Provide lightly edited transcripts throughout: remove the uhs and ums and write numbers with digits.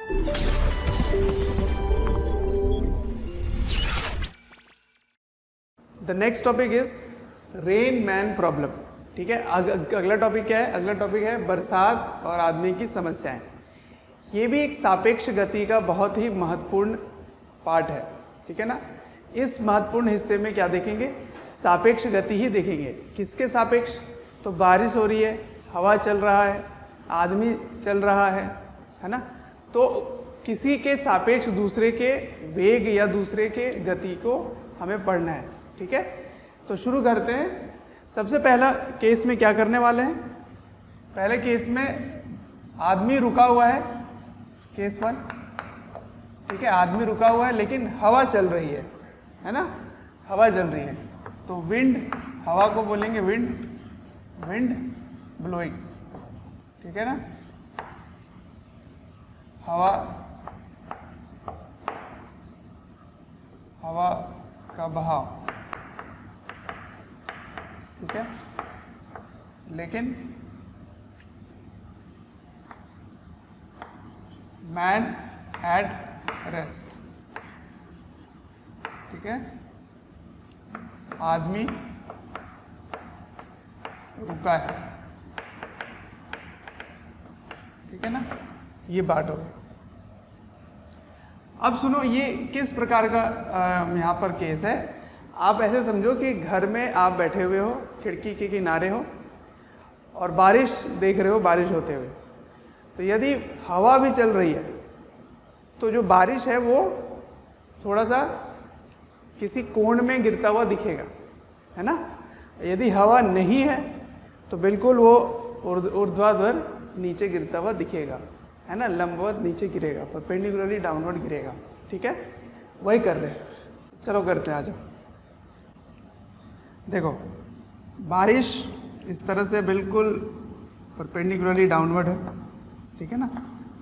The next topic is rain man problem. ठीक है, अगला टॉपिक क्या है? अगला टॉपिक है बरसात और आदमी की समस्याएं। ये भी एक सापेक्ष गति का बहुत ही महत्वपूर्ण पार्ट है। ठीक है ना। इस महत्वपूर्ण हिस्से में क्या देखेंगे? सापेक्ष गति ही देखेंगे। किसके सापेक्ष? तो बारिश हो रही है, हवा चल रहा है, आदमी चल रहा है ना। तो किसी के सापेक्ष दूसरे के वेग या दूसरे के गति को हमें पढ़ना है। ठीक है, तो शुरू करते हैं। सबसे पहला केस में क्या करने वाले हैं? पहले केस में आदमी रुका हुआ है, केस 1। ठीक है, आदमी रुका हुआ है लेकिन हवा चल रही है ना, हवा चल रही है। तो विंड, हवा को बोलेंगे विंड, विंड ब्लोइंग। ठीक है ना, हवा, हवा का बहाव। ठीक है, लेकिन मैन एट रेस्ट। ठीक है, आदमी रुका है। ठीक है ना, ये बात हो गई। अब सुनो, ये किस प्रकार का यहाँ पर केस है। आप ऐसे समझो कि घर में आप बैठे हुए हो, खिड़की के किनारे हो और बारिश देख रहे हो, बारिश होते हुए। तो यदि हवा भी चल रही है तो जो बारिश है वो थोड़ा सा किसी कोण में गिरता हुआ दिखेगा, है ना। यदि हवा नहीं है तो बिल्कुल वो ऊर्ध्वाधर नीचे गिरता हुआ दिखेगा, है ना, लंबवत नीचे गिरेगा, परपेंडिकुलरली डाउनवर्ड गिरेगा। ठीक है, वही कर रहे हैं। चलो करते हैं, आ जाओ। देखो, बारिश इस तरह से बिल्कुल परपेंडिकुलरली डाउनवर्ड है। ठीक है ना,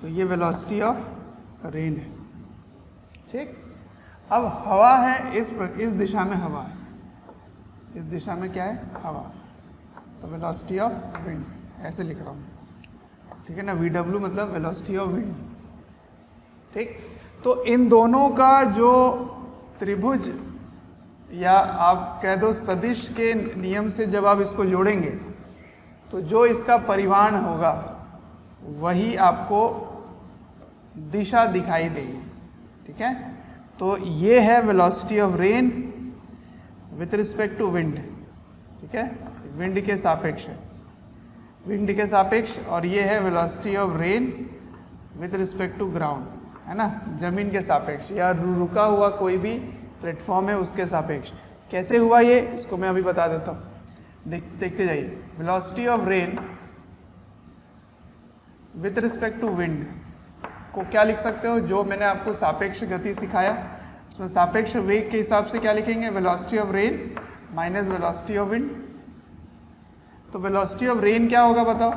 तो ये वेलोसिटी ऑफ रेन है। ठीक, अब हवा है, इस दिशा में हवा है, इस दिशा में क्या है? हवा। तो वेलोसिटी ऑफ विंड ऐसे लिख रहा हूँ। ठीक है ना, VW मतलब वेलोसिटी ऑफ विंड। ठीक, तो इन दोनों का जो त्रिभुज या आप कह दो सदिश के नियम से जब आप इसको जोड़ेंगे तो जो इसका परिमाण होगा वही आपको दिशा दिखाई देगी। ठीक है, तो ये है velocity of rain with respect to wind. ठीक है, विंड के सापेक्ष है, विंड के सापेक्ष। और ये है velocity of rain with respect to ground, है ना, जमीन के सापेक्ष या रुका हुआ कोई भी प्लेटफॉर्म है उसके सापेक्ष। कैसे हुआ ये, इसको मैं अभी बता देता हूँ। देखते जाइए। Velocity of rain with respect to wind को क्या लिख सकते हो? जो मैंने आपको सापेक्ष गति सिखाया उसमें सापेक्ष वेग के हिसाब से क्या लिखेंगे? Velocity of rain minus velocity of wind. तो वेलोसिटी ऑफ रेन क्या होगा बताओ?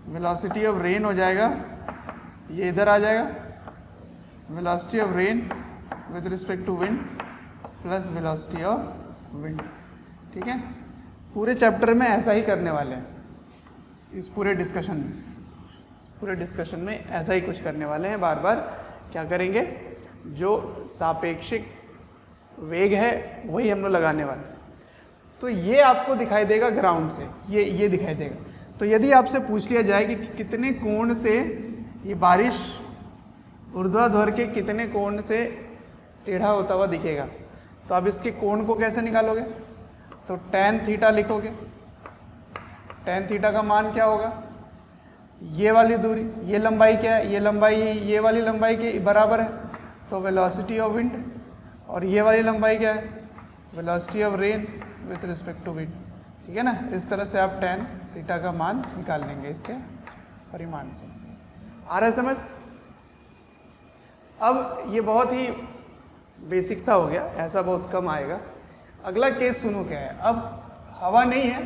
वेलोसिटी ऑफ रेन हो जाएगा, ये इधर आ जाएगा, velocity of rain with respect to wind plus velocity of wind. ठीक है, पूरे चैप्टर में ऐसा ही करने वाले हैं। इस पूरे डिस्कशन में ऐसा ही कुछ करने वाले हैं। बार बार क्या करेंगे? जो सापेक्षिक वेग है वही हम लोग लगाने वाले हैं। तो ये आपको दिखाई देगा ग्राउंड से, ये दिखाई देगा। तो यदि आपसे पूछ लिया जाए कि कितने कोण से ये बारिश ऊर्ध्वाधर के कितने कोण से टेढ़ा होता हुआ दिखेगा, तो आप इसके कोण को कैसे निकालोगे? तो tan थीटा लिखोगे। tan थीटा का मान क्या होगा? ये वाली दूरी, ये लंबाई क्या है? ये लंबाई ये वाली लंबाई के बराबर है, तो वेलोसिटी ऑफ विंड। और ये वाली लंबाई क्या है? Velocity of rain with respect to wind. ठीक है ना, इस तरह से आप tan थीटा का मान निकाल लेंगे इसके परिमाण से। आ रहा है समझ? अब ये बहुत ही बेसिक सा हो गया, ऐसा बहुत कम आएगा। अगला केस सुनो क्या है। अब हवा नहीं है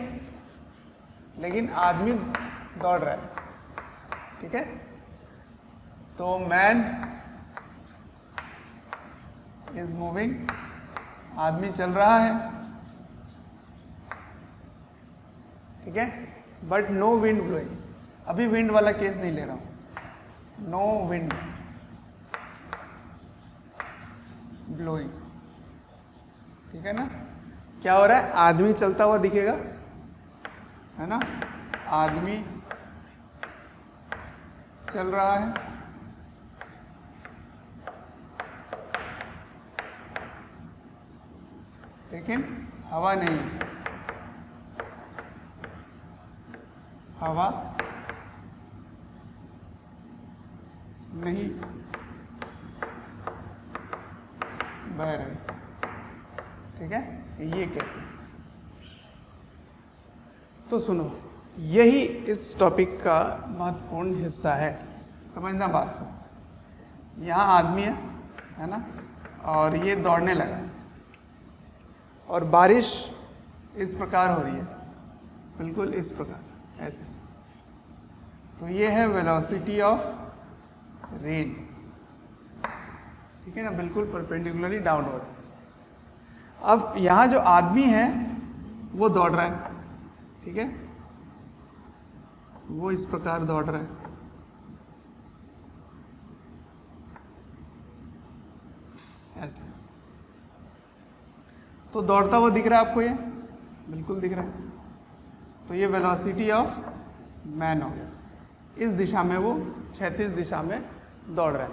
लेकिन आदमी दौड़ रहा है। ठीक है, तो मैन इज मूविंग, आदमी चल रहा है। ठीक है, बट नो विंड ब्लोइंग। अभी विंड वाला केस नहीं ले रहा हूं, नो विंड ब्लोइंग। ठीक है ना, क्या हो रहा है, आदमी चलता हुआ दिखेगा, है ना, आदमी चल रहा है, लेकिन हवा नहीं, हवा नहीं बह रही। ठीक है, ये कैसे? तो सुनो, यही इस टॉपिक का महत्वपूर्ण हिस्सा है, समझना बात को। यहाँ आदमी है ना, और ये दौड़ने लगा और बारिश इस प्रकार हो रही है, बिल्कुल इस प्रकार ऐसे। तो ये है वेलोसिटी ऑफ रेन। ठीक है ना, बिल्कुल परपेंडिकुलरली डाउनवर्ड। अब यहाँ जो आदमी है वो दौड़ रहा है, ठीक है, वो इस प्रकार दौड़ रहा है, ऐसे। तो दौड़ता हुआ दिख रहा है आपको, ये बिल्कुल दिख रहा है। तो ये वेलोसिटी ऑफ मैन हो गया, इस दिशा में वो क्षैतिज दिशा में दौड़ रहा है।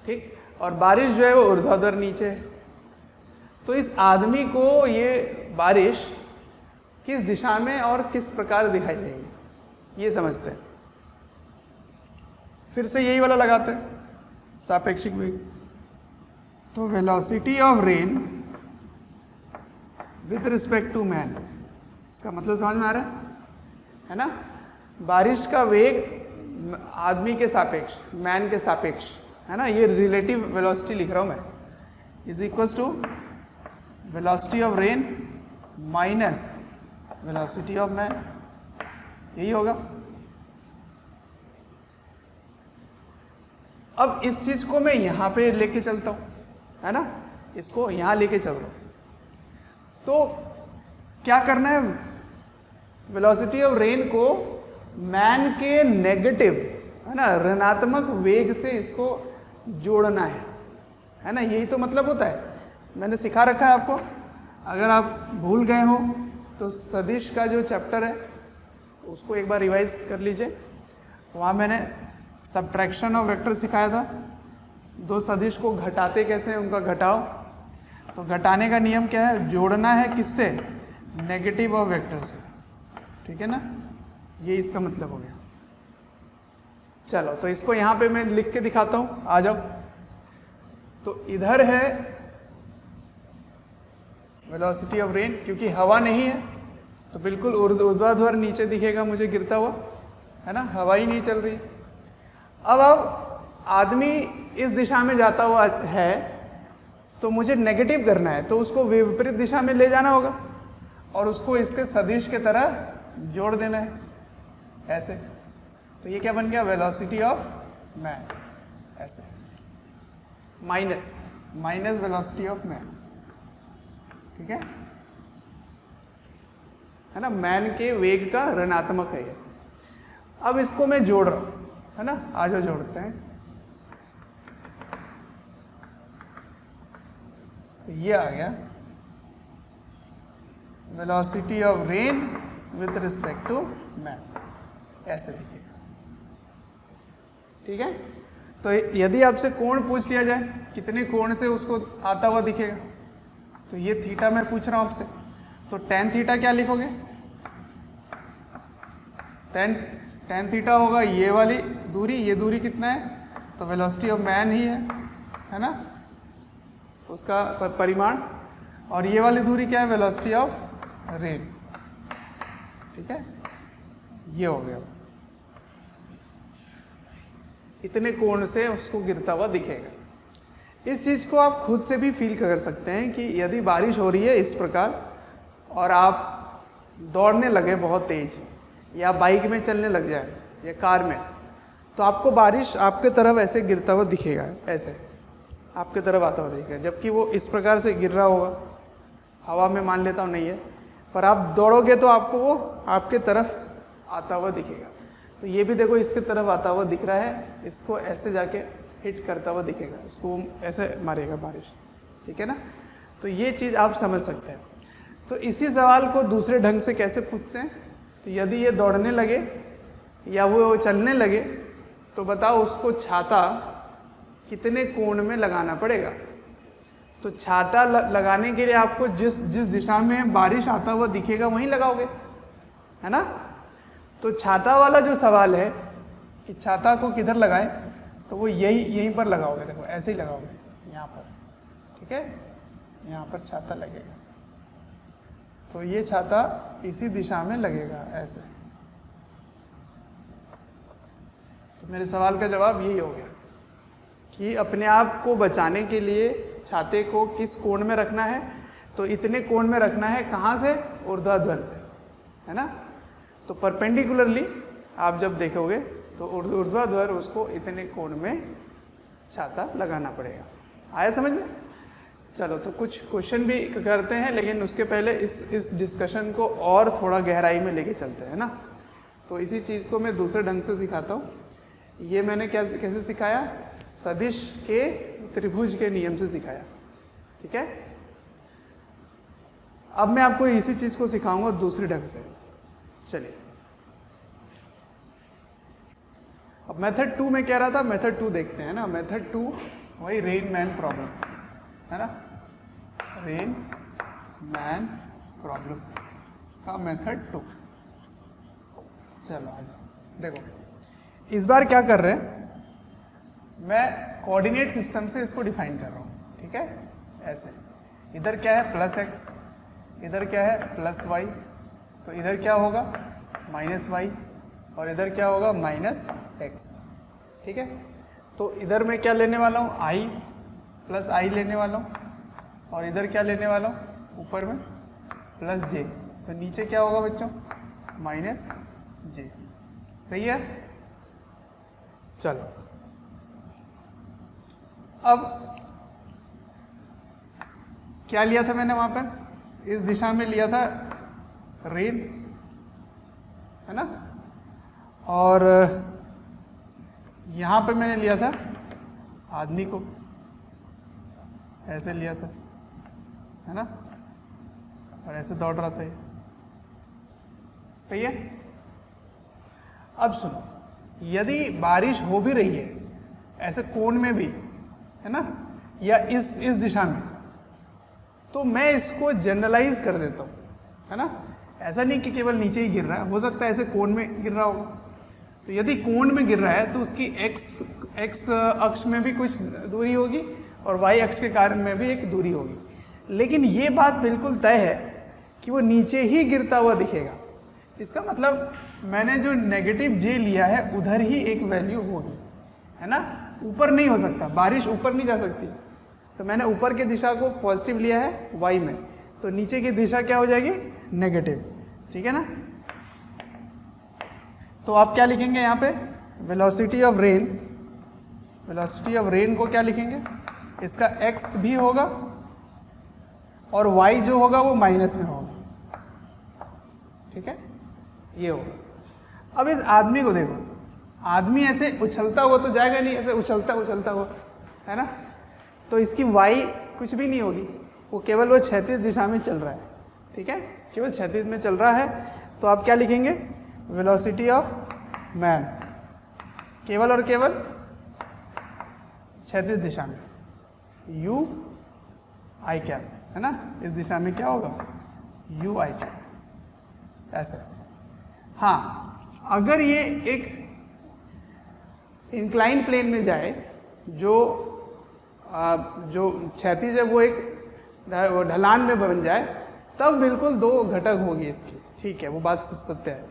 ठीक, और बारिश जो है वो ऊर्ध्वाधर नीचे है। तो इस आदमी को ये बारिश किस दिशा में और किस प्रकार दिखाई देगी, ये समझते हैं। फिर से यही वाला लगाते हैं, सापेक्षिक वेग। तो velocity of rain with respect to man, इसका मतलब समझ में आ रहा है ना? बारिश का वेग आदमी के सापेक्ष, मैन के सापेक्ष, है ना, ये रिलेटिव वेलोसिटी लिख रहा हूं मैं, is equals to velocity of rain minus velocity of man, यही होगा। अब इस चीज को मैं यहां पे लेके चलता हूं, है ना, इसको यहां लेके चल रहा हूं। तो क्या करना है, वेलोसिटी ऑफ रेन को मैन के नेगेटिव, है ना, ऋणात्मक वेग से इसको जोड़ना है ना, यही तो मतलब होता है। मैंने सिखा रखा है आपको, अगर आप भूल गए हो तो सदिश का जो चैप्टर है उसको एक बार रिवाइज कर लीजिए। वहाँ मैंने सब्ट्रैक्शन ऑफ वेक्टर सिखाया था, दो सदिश को घटाते कैसे, उनका घटाओ। तो घटाने का नियम क्या है, जोड़ना है किससे, नेगेटिव ऑफ वेक्टर से। ठीक है ना, ये इसका मतलब हो गया। चलो, तो इसको यहाँ पे मैं लिख के दिखाता हूँ, आ जाओ। तो इधर है वेलोसिटी ऑफ रेन, क्योंकि हवा नहीं है तो बिल्कुल ऊर्ध्वाधर नीचे दिखेगा मुझे गिरता हुआ, है ना, हवा ही नहीं चल रही। अब आदमी इस दिशा में जाता हुआ है तो मुझे नेगेटिव करना है, तो उसको विपरीत दिशा में ले जाना होगा और उसको इसके सदिश के तरह जोड़ देना है, ऐसे। तो ये क्या बन गया, वेलोसिटी ऑफ मैन, ऐसे, माइनस वेलोसिटी ऑफ मैन। ठीक है ना, मैन के वेग का ऋणात्मक है ये। अब इसको मैं जोड़ रहा हूं, है ना, आज जोड़ते हैं। तो ये आ गया velocity of rain with respect to man, ऐसे दिखेगा। ठीक है, तो यदि आपसे कोण पूछ लिया जाए, कितने कोण से उसको आता हुआ दिखेगा, तो ये थीटा मैं पूछ रहा हूं आपसे, तो टेन थीटा क्या लिखोगे, टेन थीटा होगा ये वाली दूरी, ये दूरी कितना है, तो वेलोसिटी ऑफ मैन ही है ना, उसका परिमाण। और ये वाली दूरी क्या है, वेलोसिटी ऑफ रेन। ठीक है, ये हो गया, इतने कोण से उसको गिरता हुआ दिखेगा। इस चीज़ को आप खुद से भी फील कर सकते हैं कि यदि बारिश हो रही है इस प्रकार और आप दौड़ने लगे बहुत तेज, या बाइक में चलने लग जाए या कार में, तो आपको बारिश आपके तरफ ऐसे गिरता हुआ दिखेगा, ऐसे आपके तरफ आता हुआ दिखेगा, जबकि वो इस प्रकार से गिर रहा होगा, हवा में मान लेता हूँ नहीं है, पर आप दौड़ोगे तो आपको वो आपके तरफ आता हुआ दिखेगा। तो ये भी देखो इसकी तरफ आता हुआ दिख रहा है, इसको ऐसे जाके हिट करता हुआ दिखेगा, उसको ऐसे मारेगा बारिश, ठीक है ना। तो ये चीज़ आप समझ सकते हैं। तो इसी सवाल को दूसरे ढंग से कैसे पूछते हैं, तो यदि ये दौड़ने लगे या वो चलने लगे तो बताओ उसको छाता कितने कोण में लगाना पड़ेगा। तो छाता लगाने के लिए आपको जिस दिशा में बारिश आता हुआ दिखेगा वहीं लगाओगे, है ना। तो छाता वाला जो सवाल है कि छाता को किधर लगाएं, तो वो यहीं पर लगाओगे, देखो ऐसे ही लगाओगे यहाँ पर, ठीक है, यहाँ पर छाता लगेगा। तो ये छाता इसी दिशा में लगेगा ऐसे। तो मेरे सवाल का जवाब यही हो गया कि अपने आप को बचाने के लिए छाते को किस कोण में रखना है, तो इतने कोण में रखना है, कहाँ से, ऊर्ध्वाधर से, है ना। तो परपेंडिकुलरली आप जब देखोगे तो ऊर्ध्वाधर उसको इतने कोण में छाता लगाना पड़ेगा। आया समझ में। चलो तो कुछ क्वेश्चन भी करते हैं, लेकिन उसके पहले इस डिस्कशन को और थोड़ा गहराई में लेके चलते हैं ना। तो इसी चीज़ को मैं दूसरे ढंग से सिखाता हूँ। ये मैंने कैसे सिखाया, सदिश के त्रिभुज के नियम से सिखाया, ठीक है। अब मैं आपको इसी चीज़ को सिखाऊंगा दूसरे ढंग से। चलिए, अब मेथड 2 में कह रहा था, मेथड 2 देखते हैं ना। मेथड 2 वही रेन मैन प्रॉब्लम है ना, रेन मैन प्रॉब्लम का मेथड 2। चलो देखो, इस बार क्या कर रहे हैं, मैं कोऑर्डिनेट सिस्टम से इसको डिफाइन कर रहा हूँ, ठीक है। ऐसे इधर क्या है +x, इधर क्या है +y, तो इधर क्या होगा -y और इधर क्या होगा -x, ठीक है। तो इधर मैं क्या लेने वाला हूँ, i + i लेने वाला हूँ, और इधर क्या लेने वाला हूँ, ऊपर में +j, तो नीचे क्या होगा बच्चों, -j। सही है। चलो अब क्या लिया था मैंने वहां पर, इस दिशा में लिया था रेन, है ना, और यहां पे मैंने लिया था आदमी को, ऐसे लिया था, है ना, और ऐसे दौड़ रहा था ये। सही है। अब सुनो, यदि बारिश हो भी रही है ऐसे कोण में भी, है ना, या इस दिशा में, तो मैं इसको जनरलाइज कर देता हूँ, है ना। ऐसा नहीं कि केवल नीचे ही गिर रहा है, हो सकता है ऐसे कोण में गिर रहा होगा। तो यदि कोण में गिर रहा है तो उसकी x अक्ष में भी कुछ दूरी होगी और y अक्ष के कारण में भी एक दूरी होगी, लेकिन ये बात बिल्कुल तय है कि वो नीचे ही गिरता हुआ दिखेगा। इसका मतलब मैंने जो नेगेटिव j लिया है उधर ही एक वैल्यू होगी, है ना, ऊपर नहीं हो सकता, बारिश ऊपर नहीं जा सकती। तो मैंने ऊपर की दिशा को पॉजिटिव लिया है y में, तो नीचे की दिशा क्या हो जाएगी, नेगेटिव, ठीक है ना। तो आप क्या लिखेंगे यहाँ पे, velocity of rain, velocity of rain को क्या लिखेंगे, इसका x भी होगा और y जो होगा वो माइनस में होगा, ठीक है, ये होगा। अब इस आदमी को देखो, आदमी ऐसे उछलता हुआ तो जाएगा नहीं, ऐसे उछलता हुआ, है ना, तो इसकी y कुछ भी नहीं होगी, वो केवल वो क्षैतिज दिशा में चल रहा है, ठीक है, केवल क्षैतिज में चल रहा है। तो आप क्या लिखेंगे, वेलोसिटी ऑफ मैन, केवल और केवल क्षैतिज दिशा में, u i कैप, है ना, इस दिशा में क्या होगा, u i कैप, ऐसे। हाँ, अगर ये एक इंक्लाइन प्लेन में जाए, जो क्षैतिज है वो एक ढलान में बन जाए, तब बिल्कुल दो घटक होगी इसकी, ठीक है, वो बात सत्य है।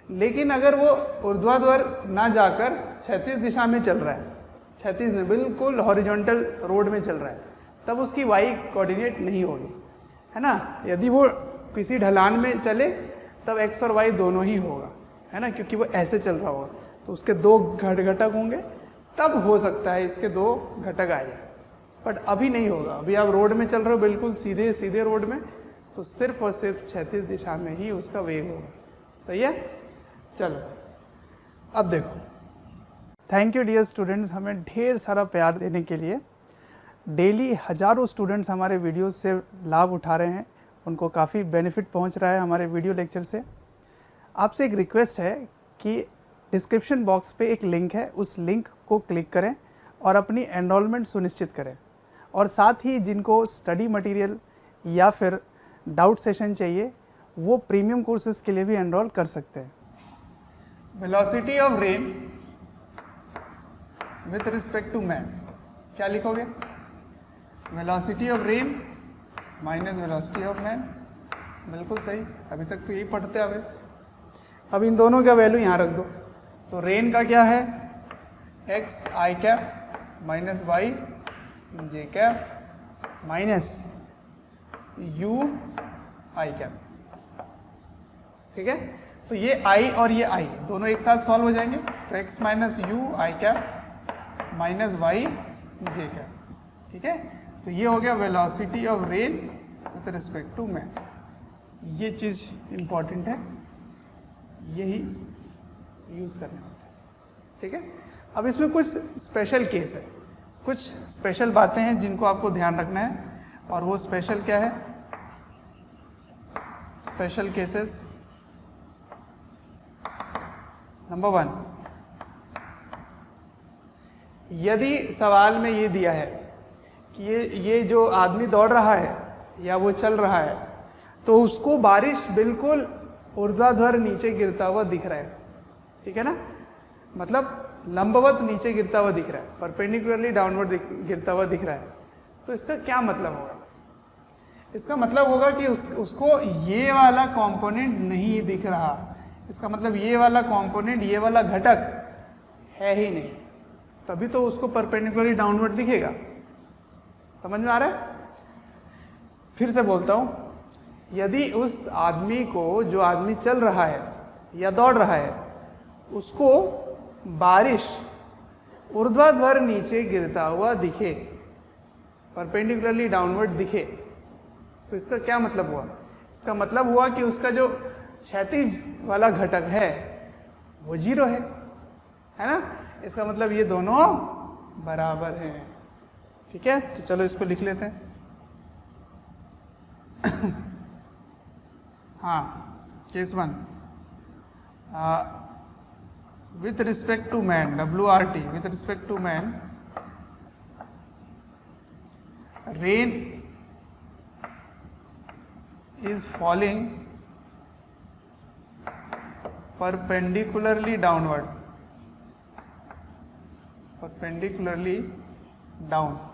लेकिन अगर वो ऊर्ध्वाधर ना जाकर क्षैतिज दिशा में चल रहा है, क्षैतिज में बिल्कुल हॉरिजॉन्टल रोड में चल रहा है, तब उसकी y कोऑर्डिनेट नहीं होगी, है ना। यदि वो किसी ढलान में चले तब x और y दोनों ही होगा, है ना, क्योंकि वो ऐसे चल रहा होगा, तो उसके दो घटक होंगे, तब हो सकता है इसके दो घटक आए, बट अभी नहीं होगा। अभी आप रोड में चल रहे हो, बिल्कुल सीधे रोड में, तो सिर्फ और सिर्फ क्षैतिज दिशा में ही उसका वेग होगा। सही है। चलो अब देखो, थैंक यू डियर स्टूडेंट्स, हमें ढेर सारा प्यार देने के लिए। डेली हज़ारों स्टूडेंट्स हमारे वीडियोस से लाभ उठा रहे हैं, उनको काफ़ी बेनिफिट पहुंच रहा है हमारे वीडियो लेक्चर से। आपसे एक रिक्वेस्ट है कि डिस्क्रिप्शन बॉक्स पे एक लिंक है, उस लिंक को क्लिक करें और अपनी एनरोलमेंट सुनिश्चित करें। और साथ ही जिनको स्टडी मटेरियल या फिर डाउट सेशन चाहिए वो प्रीमियम कोर्सेज के लिए भी एनरोल कर सकते हैं। Velocity of rain with respect to man, क्या लिखोगे? Velocity of rain minus velocity of man. बिल्कुल सही, अभी तक तो यही पढ़ते हुए। अब इन दोनों का वैल्यू यहाँ रख दो। तो रेन का क्या है? X i cap minus y j cap minus u i cap. ठीक है, तो ये आई और ये आई दोनों एक साथ सॉल्व हो जाएंगे। तो x minus u i cap minus y j cap. ठीक है, तो ये हो गया velocity of rain with respect to man. ये चीज़ इम्पॉर्टेंट है, यही यूज़ करने वाला है। ठीक है, अब इसमें कुछ स्पेशल केस है, कुछ स्पेशल बातें हैं जिनको आपको ध्यान रखना है। और वो स्पेशल क्या है? Special cases. नंबर 1, यदि सवाल में ये दिया है कि ये जो आदमी दौड़ रहा है या वो चल रहा है तो उसको बारिश बिल्कुल ऊर्ध्वाधर नीचे गिरता हुआ दिख रहा है। ठीक है ना, मतलब लंबवत नीचे गिरता हुआ दिख रहा है, परपेंडिकुलरली डाउनवर्ड गिरता हुआ दिख रहा है। तो इसका क्या मतलब होगा? इसका मतलब होगा कि उसको ये वाला कंपोनेंट नहीं दिख रहा। इसका मतलब ये वाला कंपोनेंट, ये वाला घटक है ही नहीं, तभी तो उसको परपेंडिकुलरली डाउनवर्ड दिखेगा। समझ में आ रहा है? फिर से बोलता हूं, यदि उस आदमी को, जो आदमी चल रहा है या दौड़ रहा है, उसको बारिश ऊर्ध्वाधर नीचे गिरता हुआ दिखे, परपेंडिकुलरली डाउनवर्ड दिखे, तो इसका क्या मतलब हुआ? इसका मतलब हुआ कि उसका जो क्षैतिज वाला घटक है वो 0 है ना। इसका मतलब ये दोनों बराबर हैं। ठीक है, तो चलो इसको लिख लेते हैं। हाँ, case 1, with respect to man, WRT, with respect to man, rain is falling perpendicularly downward, perpendicularly downward।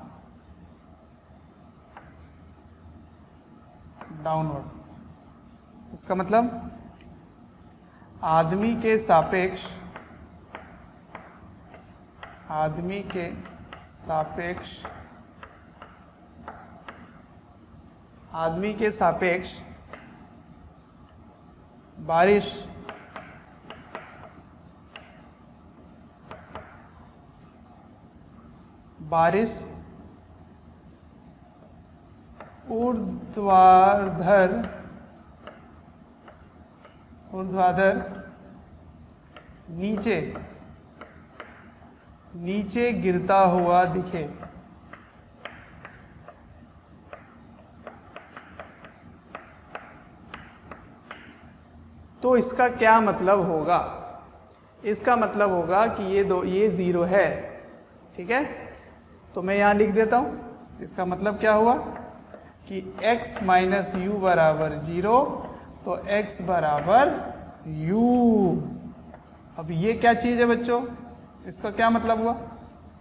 इसका मतलब आदमी के सापेक्ष बारिश ऊर्ध्वाधर नीचे गिरता हुआ दिखे। तो इसका क्या मतलब होगा? इसका मतलब होगा कि ये 0 है। ठीक है, तो मैं यहां लिख देता हूं। इसका मतलब क्या हुआ कि x माइनस यू बराबर 0, तो x बराबर u। अब ये क्या चीज है बच्चों? इसका क्या मतलब हुआ?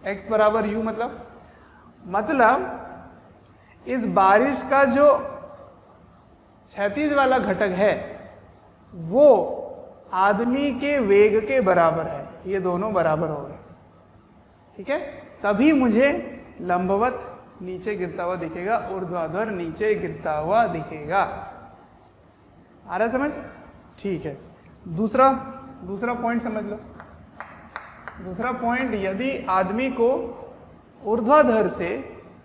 x बराबर u मतलब इस बारिश का जो क्षैतिज वाला घटक है वो आदमी के वेग के बराबर है। ये दोनों बराबर हो गए। ठीक है, तभी मुझे लंबवत नीचे गिरता हुआ दिखेगा, ऊर्ध्वाधर नीचे गिरता हुआ दिखेगा। आ रहा है समझ? ठीक है, दूसरा पॉइंट समझ लो। दूसरा पॉइंट, यदि आदमी को ऊर्ध्वाधर से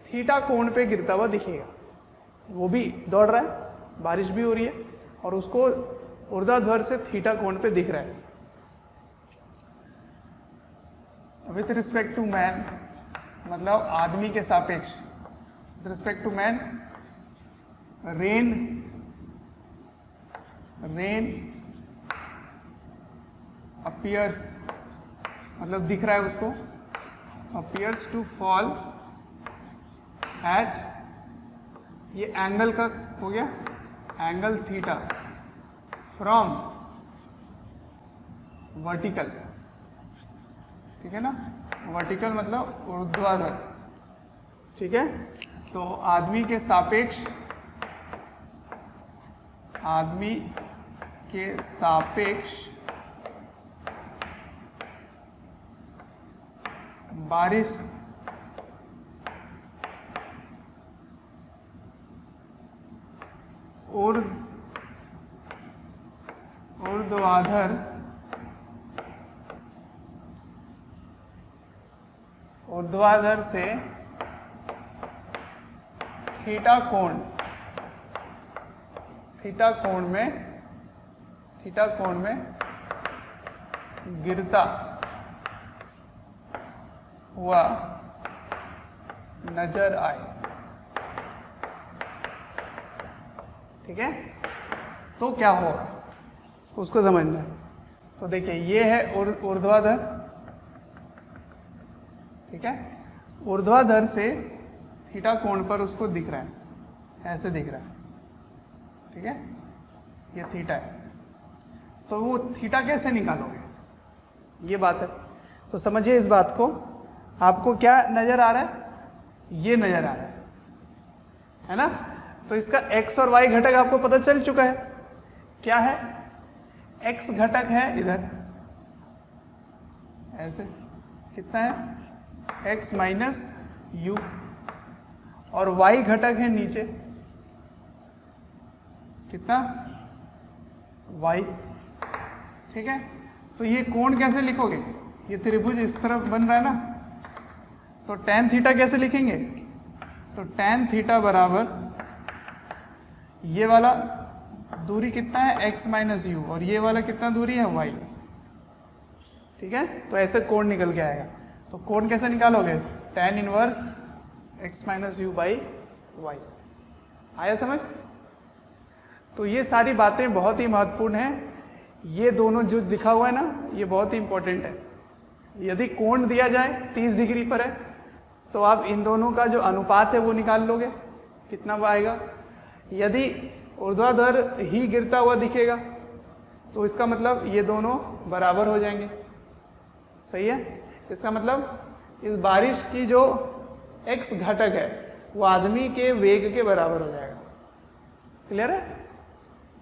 थीटा कोण पे गिरता हुआ दिखेगा, वो भी दौड़ रहा है, बारिश भी हो रही है और उसको ऊर्ध्वाधर से थीटा कोण पे दिख रहा है, विथ रिस्पेक्ट टू मैन मतलब आदमी के सापेक्ष, with respect to man rain appears मतलब दिख रहा है उसको, अपीयर्स टू फॉल एट, ये एंगल का हो गया, एंगल थीटा फ्रॉम वर्टिकल, ठीक है ना, वर्टिकल मतलब ऊर्ध्वाधर, ठीक है। तो आदमी के सापेक्ष बारिश ऊर्ध्वाधर से थीटा कोण में गिरता हुआ नजर आए, ठीक है। तो क्या होगा उसको समझना है। तो देखिए ये है ऊर्ध्वाधर, ठीक है, ऊर्ध्वाधर से थीटा कोण पर उसको दिख रहा है, ऐसे दिख रहा है, ठीक है, ये थीटा है। तो वो थीटा कैसे निकालोगे, ये बात है। तो समझिए इस बात को, आपको क्या नजर आ रहा है, ये नजर आ रहा है ना। तो इसका x और y घटक आपको पता चल चुका है, क्या है, x घटक है इधर ऐसे, कितना है x माइनस u, और y घटक है नीचे, कितना y, ठीक है। तो ये कोण कैसे लिखोगे, ये त्रिभुज इस तरफ बन रहा है ना, तो tan थीटा कैसे लिखेंगे, तो tan थीटा बराबर ये वाला दूरी कितना है x माइनस यू, और ये वाला कितना दूरी है y, ठीक है। तो ऐसे कोण निकल के आएगा। तो कोण कैसे निकालोगे, tan inverse x minus u by y. आया समझ। तो ये सारी बातें बहुत ही महत्वपूर्ण हैं। ये दोनों जो लिखा हुआ है ना, ये बहुत ही इंपॉर्टेंट है। यदि कोण दिया जाए 30 डिग्री पर है, तो आप इन दोनों का जो अनुपात है वो निकाल लोगे, कितना आएगा। यदि ऊर्ध्वाधर ही गिरता हुआ दिखेगा, तो इसका मतलब ये दोनों बराबर हो जाएंगे, सही है। इसका मतलब इस बारिश की जो x घटक है वो आदमी के वेग के बराबर हो जाएगा। क्लियर है,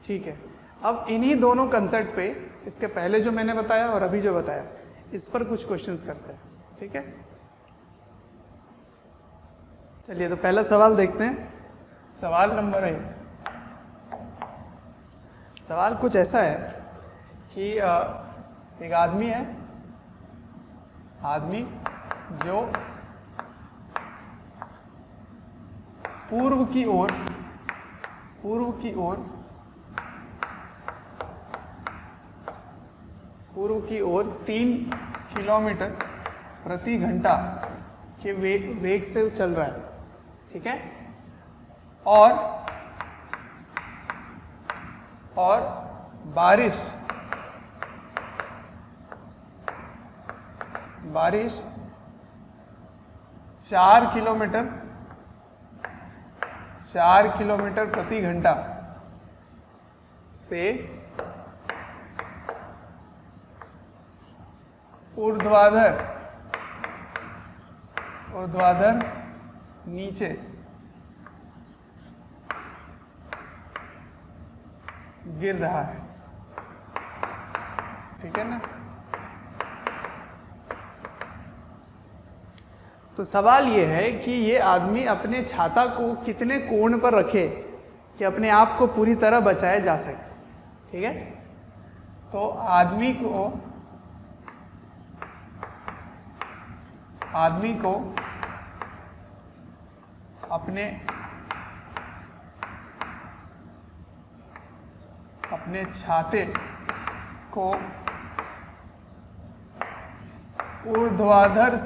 ठीक है। अब इन्हीं दोनों कंसेप्ट पे, इसके पहले जो मैंने बताया और अभी जो बताया, इस पर कुछ क्वेश्चंस करते हैं, ठीक है। चलिए तो पहला सवाल देखते हैं। सवाल नंबर 1। सवाल कुछ ऐसा है कि एक आदमी है, आदमी जो पूर्व की ओर 3 किलोमीटर प्रति घंटा के वेग से चल रहा है, ठीक है। और बारिश 4 किलोमीटर प्रति घंटा से ऊर्ध्वाधर नीचे गिर रहा है, ठीक है ना। तो सवाल ये है कि ये आदमी अपने छाता को कितने कोण पर रखे कि अपने आप को पूरी तरह बचाया जा सके, ठीक है। तो आदमी को अपने छाते को ऊर्ध्वाधर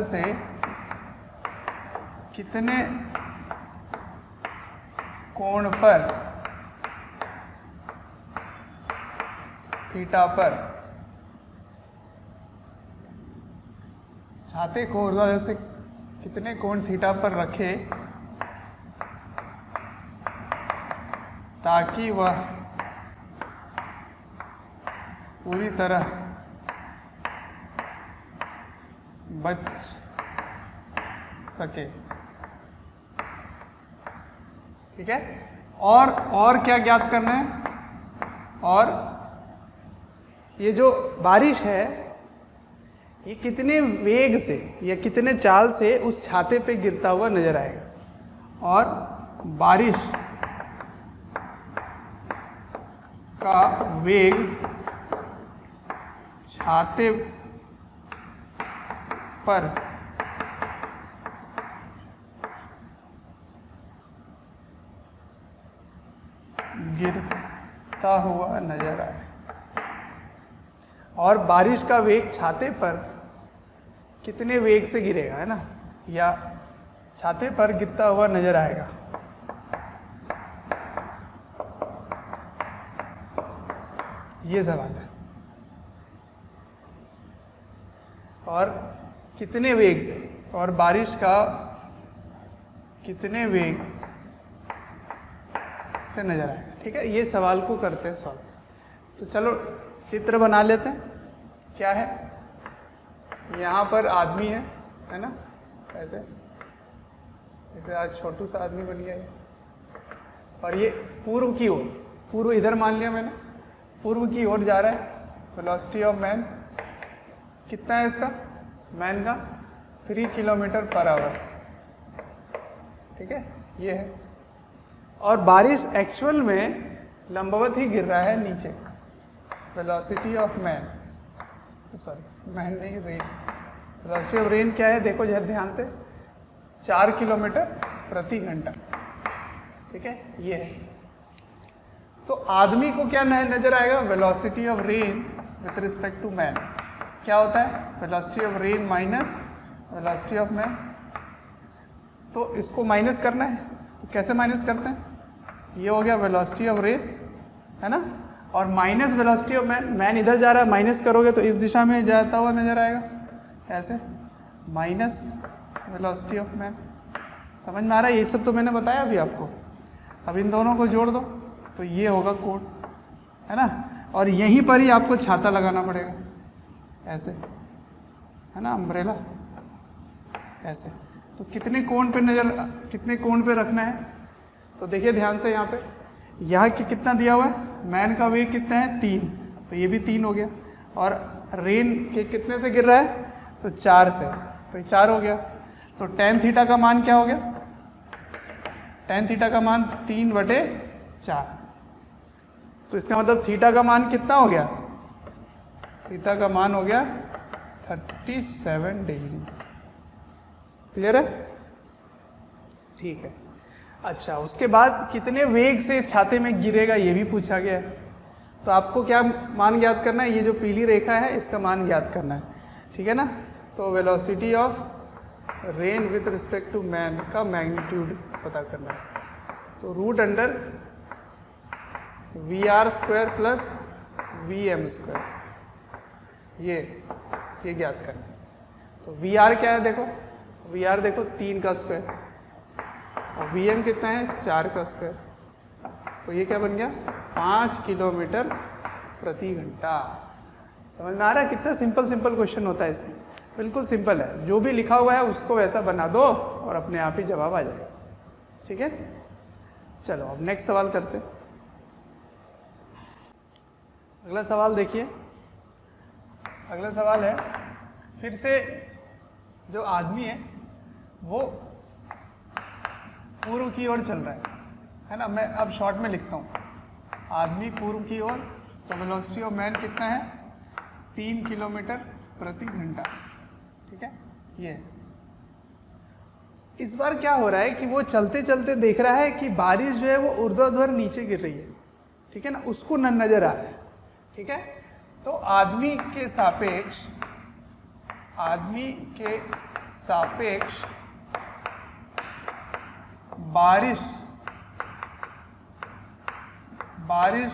से कितने कोण पर, थीटा पर, छाते को ऊर्ध्वाधर से कितने कोण थीटा पर रखे ताकि वह पूरी तरह बच सके। ठीक है, और क्या ज्ञात करना है? और ये जो बारिश है ये कितने वेग से या कितने चाल से उस छाते पे गिरता हुआ नजर आएगा, और बारिश का वेग छाते पर गिरता हुआ नजर आए, और बारिश का वेग छाते पर कितने वेग से गिरेगा, है ना, या छाते पर गिरता हुआ नजर आएगा। ये सवाल है। और कितने वेग से, और बारिश का कितने वेग से नजर आएगा। ठीक है, ये सवाल को करते हैं सॉल्व। तो चलो चित्र बना लेते हैं। क्या है, यहाँ पर आदमी है ना, ऐसे जैसे आज छोटू सा आदमी बन गया है, और ये पूर्व की ओर, पूर्व इधर मान लिया मैंने, पूर्व की ओर जा रहा है। वेलोसिटी ऑफ मैन कितना है इसका, मैन का 3 किलोमीटर पर आवर। ठीक है, ये है। और बारिश एक्चुअल में लंबवत ही गिर रहा है नीचे। Velocity of man, sorry man नहीं, रेन। वेलोसिटी ऑफ रेन क्या है, देखो जरा ध्यान से, 4 किलोमीटर प्रति घंटा। ठीक है, ये है। तो आदमी को क्या नजर आएगा, velocity of rain with respect to man क्या होता है, velocity of rain minus velocity of man. तो इसको माइनस करना है, तो कैसे माइनस करते हैं, ये हो गया वेलोसिटी ऑफ रेन, है ना, और minus velocity of man. Man इधर जा रहा है, माइनस करोगे तो इस दिशा में जाता हुआ नजर आएगा, ऐसे माइनस वेलोसिटी ऑफ मैन। समझ में आ रहा है, ये सब तो मैंने बताया अभी आपको। अब इन दोनों को जोड़ दो तो ये होगा कोण, है ना, और यहीं पर ही आपको छाता लगाना पड़ेगा, ऐसे, है ना, अम्ब्रेला ऐसे। तो कितने कोण पे रखना है, तो देखिए ध्यान से, यहाँ पे यहाँ कितना दिया हुआ है, मैन का वेग कितना है 3, तो ये भी 3 हो गया, और रेन के कितने से गिर रहा है, तो 4 से, तो ये 4 हो गया। तो tan थीटा का मान क्या हो गया, tan थीटा का मान 3/4। तो इसका मतलब थीटा का मान कितना हो गया, थीटा का मान हो गया 37 डिग्री। क्लियर है, ठीक है। अच्छा, उसके बाद कितने वेग से छाते में गिरेगा ये भी पूछा गया है। तो आपको क्या मान ज्ञात करना है, ये जो पीली रेखा है इसका मान ज्ञात करना है। ठीक है ना, तो velocity of rain with respect to man का मैग्नीट्यूड पता करना है। तो √(VR² + VM²) ये ज्ञात करना है। तो VR क्या है, देखो VR देखो 3 का स्क्वायर, और VM कितना है 4 का स्क्वायर। तो ये क्या बन गया 5 किलोमीटर प्रति घंटा। समझ में आ रहा है, कितना सिंपल क्वेश्चन होता है इसमें, बिल्कुल सिंपल है। जो भी लिखा हुआ है उसको वैसा बना दो और अपने आप ही जवाब आ जाएगा। ठीक है, चलो अब नेक्स्ट सवाल करते हैं। अगला सवाल देखिए, अगला सवाल है, फिर से जो आदमी है वो पूर्व की ओर चल रहा है ना। मैं अब शॉर्ट में लिखता हूँ, आदमी पूर्व की ओर, तो वेलोसिटी ऑफ मैन कितना है 3 किलोमीटर प्रति घंटा। ठीक है, ये इस बार क्या हो रहा है कि वो चलते चलते देख रहा है कि बारिश जो है वो ऊर्ध्वाधर नीचे गिर रही है। ठीक है ना, उसको नजर आ रहा है। ठीक है, तो आदमी के सापेक्ष बारिश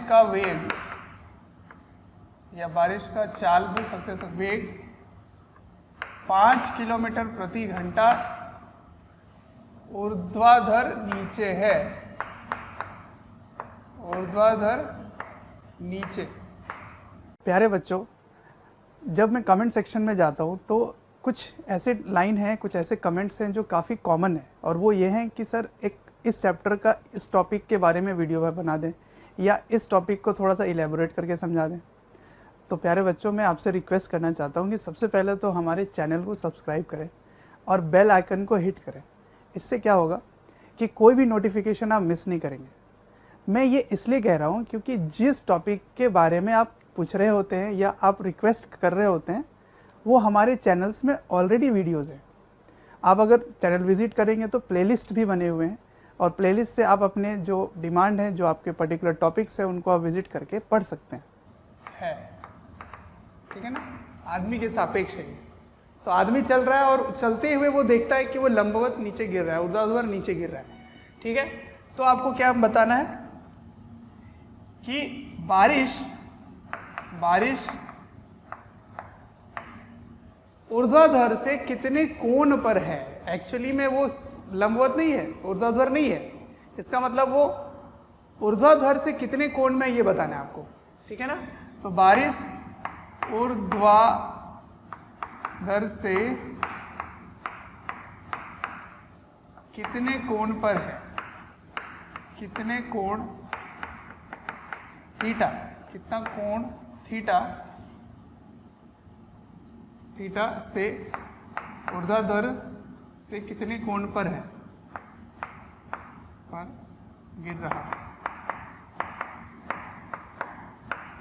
का वेग या बारिश का चाल बोल सकते हैं, तो वेग 5 किलोमीटर प्रति घंटा ऊर्ध्वाधर नीचे है, ऊर्ध्वाधर नीचे। प्यारे बच्चों, जब मैं कमेंट सेक्शन में जाता हूँ तो कुछ ऐसे लाइन हैं, कुछ ऐसे कमेंट्स हैं जो काफ़ी कॉमन है, और वो ये हैं कि सर एक इस चैप्टर का इस टॉपिक के बारे में वीडियो बना दें या इस टॉपिक को थोड़ा सा इलेबोरेट करके समझा दें। तो प्यारे बच्चों, मैं आपसे रिक्वेस्ट करना चाहता हूँ कि सबसे पहले तो हमारे चैनल को सब्सक्राइब करें और बेल आइकन को हिट करें। इससे क्या होगा कि कोई भी नोटिफिकेशन आप मिस नहीं करेंगे। मैं ये इसलिए कह रहा हूँ क्योंकि जिस टॉपिक के बारे में आप पूछ रहे होते हैं या आप रिक्वेस्ट कर रहे होते हैं वो हमारे चैनल्स में ऑलरेडी वीडियोस हैं। आप अगर चैनल विजिट करेंगे तो प्लेलिस्ट भी बने हुए हैं, और प्लेलिस्ट से आप अपने जो डिमांड है, जो आपके पर्टिकुलर टॉपिक्स है, उनको आप विजिट करके पढ़ सकते हैं। ठीक है ना। आदमी के सापेक्ष है। तो आदमी चल रहा है और चलते हुए वो देखता है कि वो लंबवत नीचे गिर रहा है, ऊर्ध्वाधर नीचे गिर रहा है। ठीक है। तो आपको क्या बताना है कि बारिश ऊर्ध्वाधर से कितने कोण पर है। एक्चुअली में वो लंबवत नहीं है, ऊर्ध्वाधर नहीं है। इसका मतलब वो ऊर्ध्वाधर से कितने कोण में ये बताना है आपको। ठीक है ना। तो बारिश ऊर्ध्वाधर से कितने कोण पर है, कितने कोण थीटा, कितना कोण थीटा से ऊर्ध्वाधर से कितने कोण पर है, पर गिर रहा है।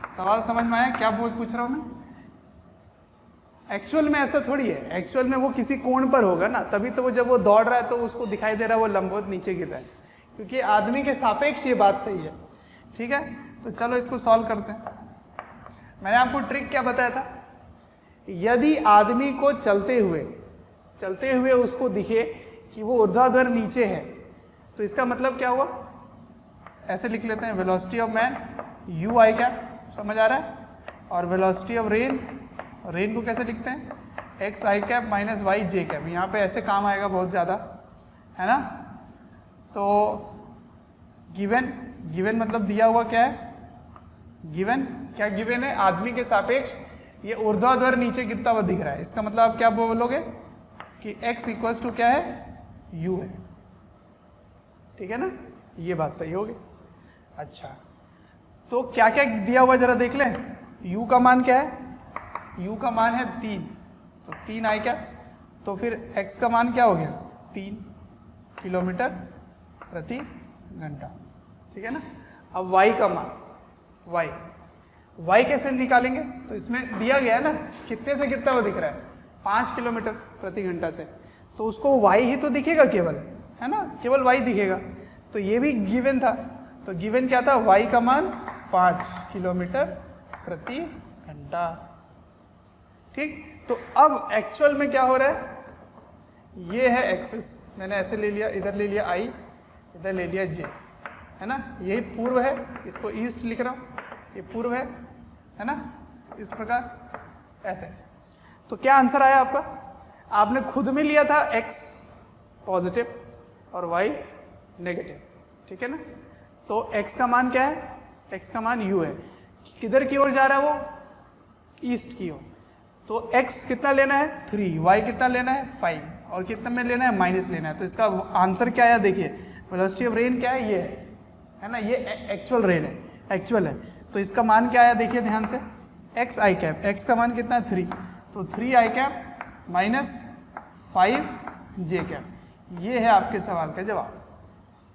सवाल समझ में आया क्या पूछ रहा हूं मैं? एक्चुअल में ऐसा थोड़ी है। एक्चुअल में वो किसी कोण पर होगा ना, तभी तो वो जब वो दौड़ रहा है तो उसको दिखाई दे रहा है वो लंबवत नीचे गिर रहा है, क्योंकि आदमी के सापेक्ष ये बात सही है। ठीक है। तो चलो इसको सॉल्व करते हैं। मैंने आपको ट्रिक क्या बताया था? यदि आदमी को चलते हुए उसको दिखे कि वो ऊर्ध्वाधर नीचे है, तो इसका मतलब क्या हुआ? ऐसे लिख लेते हैं, velocity of man you i cap, समझ आ रहा है? और वेलोसिटी ऑफ रेन को कैसे लिखते हैं? X i cap minus y j cap. यहाँ पे ऐसे काम आएगा बहुत ज़्यादा, है ना। तो गिवन मतलब दिया हुआ क्या है? गिवन है? आदमी के सापेक्ष ये ऊर्ध्वाधर नीचे गिरता हुआ दिख रहा है। इसका मतलब आप क्या बोलोगे कि x इक्वल्स टू क्या है? u है। ठीक है ना। ये बात सही होगी। अच्छा, तो क्या क्या दिया हुआ जरा देख लें। u का मान क्या है? u का मान है 3, तो 3 आई क्या, तो फिर x का मान क्या हो गया? 3 किलोमीटर प्रति घंटा। ठीक है ना। अब y का मान, y कैसे निकालेंगे? तो इसमें दिया गया है ना, कितने से गिरता हुआ दिख रहा है? 5 किलोमीटर प्रति घंटा से, तो उसको y ही तो दिखेगा केवल, है ना, केवल y दिखेगा। तो ये भी गिवन था, तो गिवन क्या था? y का मान 5 किलोमीटर प्रति घंटा। ठीक। तो अब एक्चुअल में क्या हो रहा है? ये है एक्सिस, मैंने ऐसे ले लिया, इधर ले लिया i, इधर ले लिया j, है ना। यही पूर्व है, इसको ईस्ट लिख रहा हूँ, ये पूर्व है ना, इस प्रकार ऐसे। तो क्या आंसर आया आपका? आपने खुद में लिया था x पॉजिटिव और y नेगेटिव। ठीक है ना। तो x का मान क्या है? x का मान u है। किधर की ओर जा रहा है वो? ईस्ट की ओर। तो x कितना लेना है? 3, y कितना लेना है? 5, और कितना में लेना है? माइनस लेना है। तो इसका आंसर क्या आया? देखिए, वेलोसिटी ऑफ रेन क्या है? ये है ना, ये एक्चुअल रेन है, एक्चुअल है। तो इसका मान क्या आया? देखिए ध्यान से, एक्स आई कैप, एक्स का मान कितना है? 3, तो 3 आई कैप माइनस 5 जे कैप। ये है आपके सवाल का जवाब,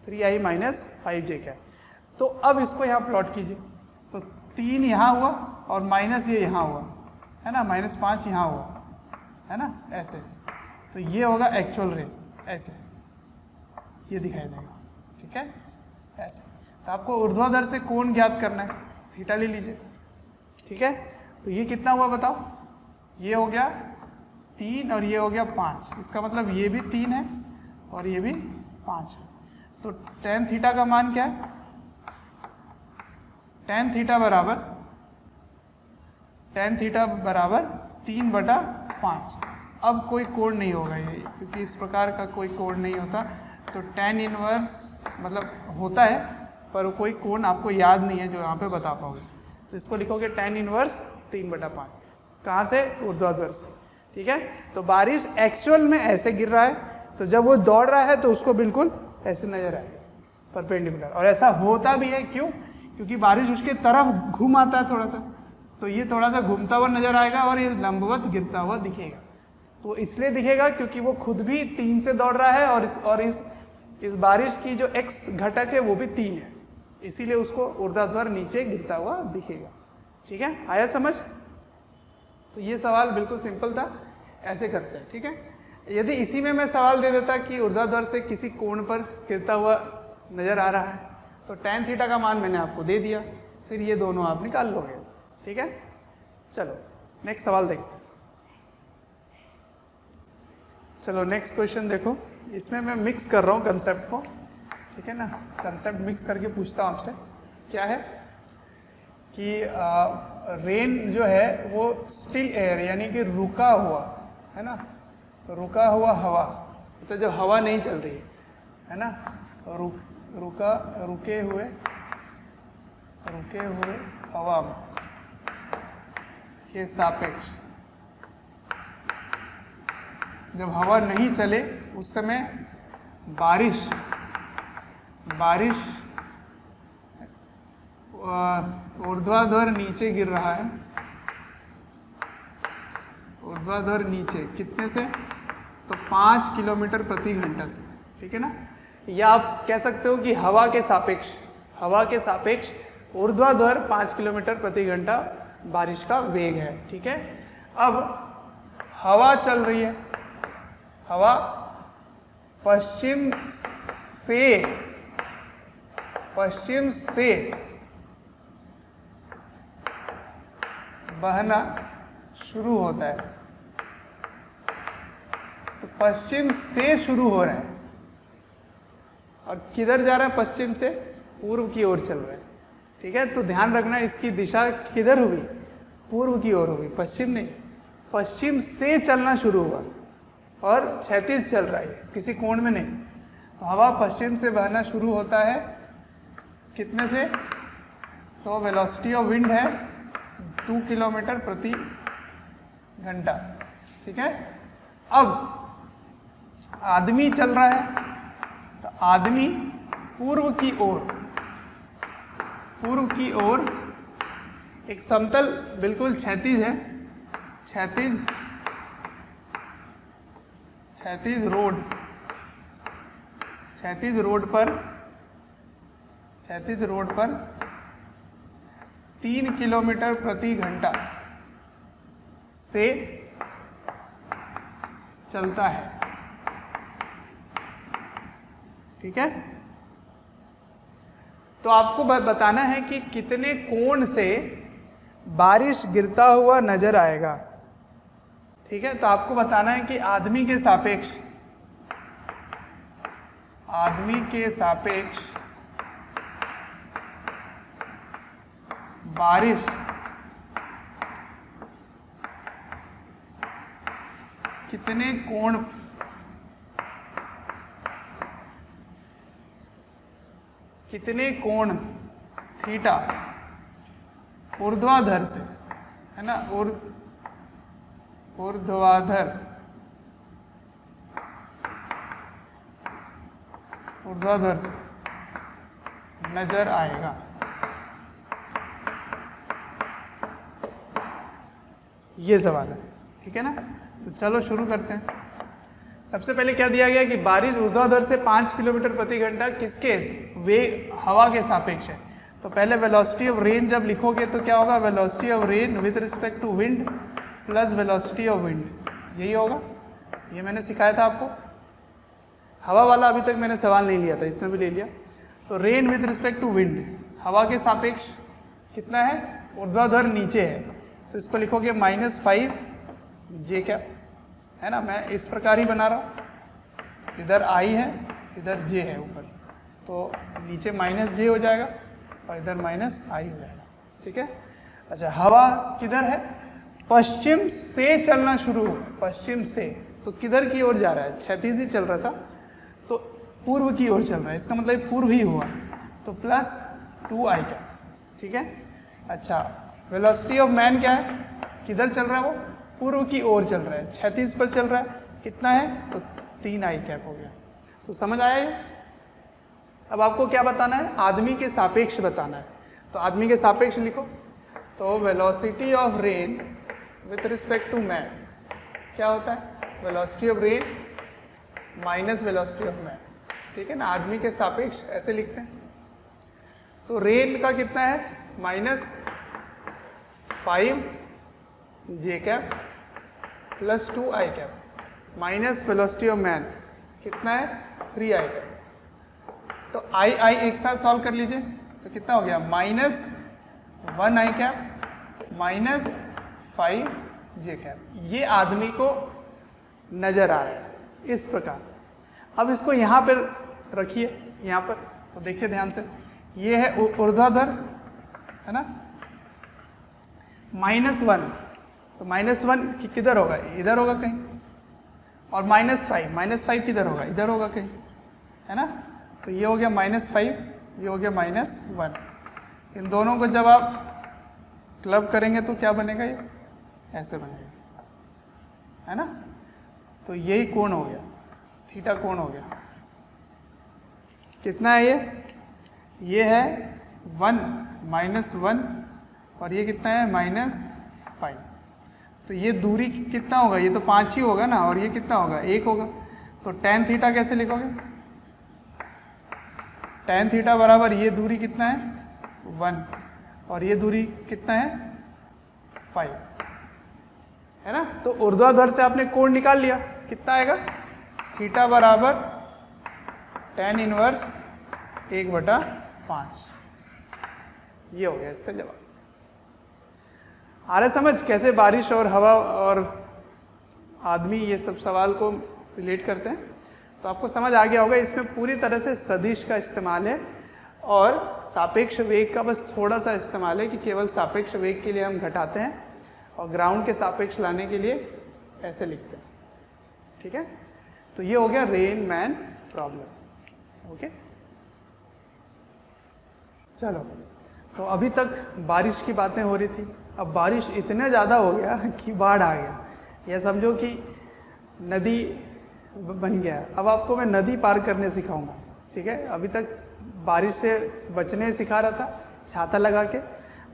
3i माइनस 5 जे कैप। तो अब इसको यहाँ प्लॉट कीजिए, तो 3 यहाँ हुआ और माइनस ये यहाँ हुआ, है ना, -5 यहाँ हुआ, है ना, ऐसे। तो ये होगा एक्चुअल रेट, ऐसे ये दिखाई देगा। ठीक है, ऐसे। तो आपको ऊर्ध्वाधर से कोण ज्ञात करना है, थीटा ले लीजिए। ठीक है, तो ये कितना हुआ बताओ, ये हो गया 3 और ये हो गया 5, इसका मतलब ये भी 3 है और ये भी 5 है। तो tan थीटा का मान क्या है, tan थीटा बराबर 3/5। अब कोई कोण नहीं होगा ये, क्योंकि इस प्रकार का कोई कोण नहीं होता, तो tan इनवर्स मतलब होता है पर कोई कोण आपको याद नहीं है जो यहाँ पे बता पाओगे, तो इसको लिखोगे tan इनवर्स 3/5। कहाँ से, ऊर्ध्वाधर से, ठीक है। तो बारिश एक्चुअल में ऐसे गिर रहा है, तो जब वो दौड़ रहा है तो उसको बिल्कुल ऐसे नजर आएगा परपेंडिकुलर, और ऐसा होता भी है, क्यों, क्योंकि बारिश उसके तरफ घूम आता है थोड़ा सा, तो ये थोड़ा सा घूमता हुआ नजर आएगा और ये लंबवत गिरता हुआ दिखेगा। तो इसलिए दिखेगा क्योंकि वो खुद भी 3 से दौड़ रहा है और इस बारिश की जो x घटक है वो भी 3 है, इसीलिए उसको ऊर्ध्वाधर नीचे गिरता हुआ दिखेगा। ठीक है, आया समझ। तो ये सवाल बिल्कुल सिंपल था, ऐसे करते हैं। ठीक है, यदि इसी में मैं सवाल दे देता कि ऊर्ध्वाधर से किसी कोण पर गिरता हुआ नजर आ रहा है, तो tan थीटा का मान मैंने आपको दे दिया, फिर ये दोनों आप निकाल लोगे। ठीक है, चलो नेक्स्ट सवाल देखते हैं। चलो नेक्स्ट क्वेश्चन देखो, इसमें मैं मिक्स कर रहा हूँ कंसेप्ट को, ठीक है ना, कंसेप्ट मिक्स करके पूछता हूँ आपसे। क्या है कि रेन जो है वो स्टिल एयर यानी कि रुका हुआ है ना, रुका हुआ हवा, तो जब हवा नहीं चल रही है ना, रुके हुए हवा के सापेक्ष, जब हवा नहीं चले उस समय बारिश ऊर्ध्वाधर नीचे गिर रहा है, ऊर्ध्वाधर नीचे कितने से, तो 5 किलोमीटर प्रति घंटा से। ठीक है ना, या आप कह सकते हो कि हवा के सापेक्ष ऊर्ध्वाधर 5 किलोमीटर प्रति घंटा बारिश का वेग है। ठीक है, अब हवा चल रही है, हवा पश्चिम से बहना शुरू होता है, तो पश्चिम से शुरू हो रहा है और किधर जा रहा है, पश्चिम से पूर्व की ओर चल रहा है। ठीक है, तो ध्यान रखना इसकी दिशा किधर हुई, पूर्व की ओर हुई, पश्चिम नहीं, पश्चिम से चलना शुरू हुआ और क्षैतिज चल रहा है, किसी कोण में नहीं। तो हवा पश्चिम से बहना शुरू होता है कितने से, तो वेलोसिटी ऑफ विंड है 2 किलोमीटर प्रति घंटा। ठीक है, अब आदमी चल रहा है, तो आदमी पूर्व की ओर एक समतल बिल्कुल क्षैतिज है, क्षैतिज रोड पर 3 किलोमीटर प्रति घंटा से चलता है। ठीक है, तो आपको बताना है कि कितने कोण से बारिश गिरता हुआ नजर आएगा। ठीक है, तो आपको बताना है कि आदमी के सापेक्ष बारिश कितने कोण थीटा ऊर्ध्वाधर से, है ना, ऊर्ध्वाधर से नजर आएगा। ये सवाल है। ठीक है ना, तो चलो शुरू करते हैं। सबसे पहले क्या दिया गया कि बारिश ऊर्ध्वाधर से 5 किलोमीटर प्रति घंटा किसके वेग, हवा के सापेक्ष है। तो पहले वेलोसिटी ऑफ रेन जब लिखोगे तो क्या होगा, velocity of rain with respect to wind plus velocity of wind, यही होगा। ये मैंने सिखाया था आपको। हवा वाला अभी तक मैंने सवाल नहीं लिया था, इसमें भी ले लिया। तो rain with respect to wind, हवा के सापेक्ष कितना है, ऊर्ध्वाधर नीचे है, तो तो इसको लिखोगे -5 जे कैप, है ना। मैं इस प्रकार ही बना रहा हूँ, इधर आई है इधर जे है ऊपर, तो नीचे -j हो जाएगा और इधर -i हो जाएगा, ठीक है। अच्छा, हवा किधर है, पश्चिम से चलना शुरू हुआ, पश्चिम से, तो किधर की ओर जा रहा है, क्षैतिज ही चल रहा था तो पूर्व की ओर चल रहा है, इसका मतलब पूर्व ही हुआ, तो +2i का, ठीक है। अच्छा, वेलोसिटी ऑफ मैन क्या है, किधर चल रहा है, वो पूर्व की ओर चल रहा है, क्षैतिज पर चल रहा है, कितना है, तो 3i कैप हो गया। तो समझ आया ये। अब आपको क्या बताना है, आदमी के सापेक्ष बताना है, तो आदमी के सापेक्ष लिखो। तो velocity of rain with respect to man क्या होता है, velocity of rain minus velocity of man, ठीक है ना। आदमी के सापेक्ष ऐसे लिखते हैं। तो रेन का कितना है, -5 J cap +2i cap minus velocity of man कितना है, 3i कैप। तो आई एक साथ सॉल्व कर लीजिए, तो कितना हो गया, -1i कैप -5 जे कैप। ये आदमी को नजर आ रहा है इस प्रकार। अब इसको यहाँ पर रखिए, यहाँ पर, तो देखिए ध्यान से, ये है ऊर्ध्वाधर, है ना, -1, तो -1 किधर होगा, इधर होगा कहीं, और -5 किधर होगा, इधर होगा कहीं, है ना। तो ये हो गया -5, ये हो गया -1। इन दोनों को जब आप क्लब करेंगे तो क्या बनेगा, ये ऐसे बनेगा, है ना। तो यही कोण हो गया, थीटा कोण हो गया। कितना है ये है 1 -1 और ये कितना है -5। तो ये दूरी कितना होगा, ये तो 5 ही होगा ना, और ये कितना होगा, 1 होगा। तो tan थीटा कैसे लिखोगे, tan थीटा बराबर ये दूरी कितना है 1 और ये दूरी कितना है 5, है ना। तो ऊर्ध्वाधर से आपने कोण निकाल लिया, कितना आएगा, थीटा बराबर tan इनवर्स 1/5। ये हो गया इसका जवाब। आ रहा समझ कैसे बारिश और हवा और आदमी ये सब सवाल को रिलेट करते हैं। तो आपको समझ आ गया होगा, इसमें पूरी तरह से सदिश का इस्तेमाल है और सापेक्ष वेग का बस थोड़ा सा इस्तेमाल है कि केवल सापेक्ष वेग के लिए हम घटाते हैं और ग्राउंड के सापेक्ष लाने के लिए ऐसे लिखते हैं, ठीक है। तो ये हो गया रेन मैन प्रॉब्लम, ओके। चलो, तो अभी तक बारिश की बातें हो रही थी, अब बारिश इतने ज़्यादा हो गया कि बाढ़ आ गया, या समझो कि नदी बन गया। अब आपको मैं नदी पार करने सिखाऊंगा, ठीक है। अभी तक बारिश से बचने सिखा रहा था छाता लगा के,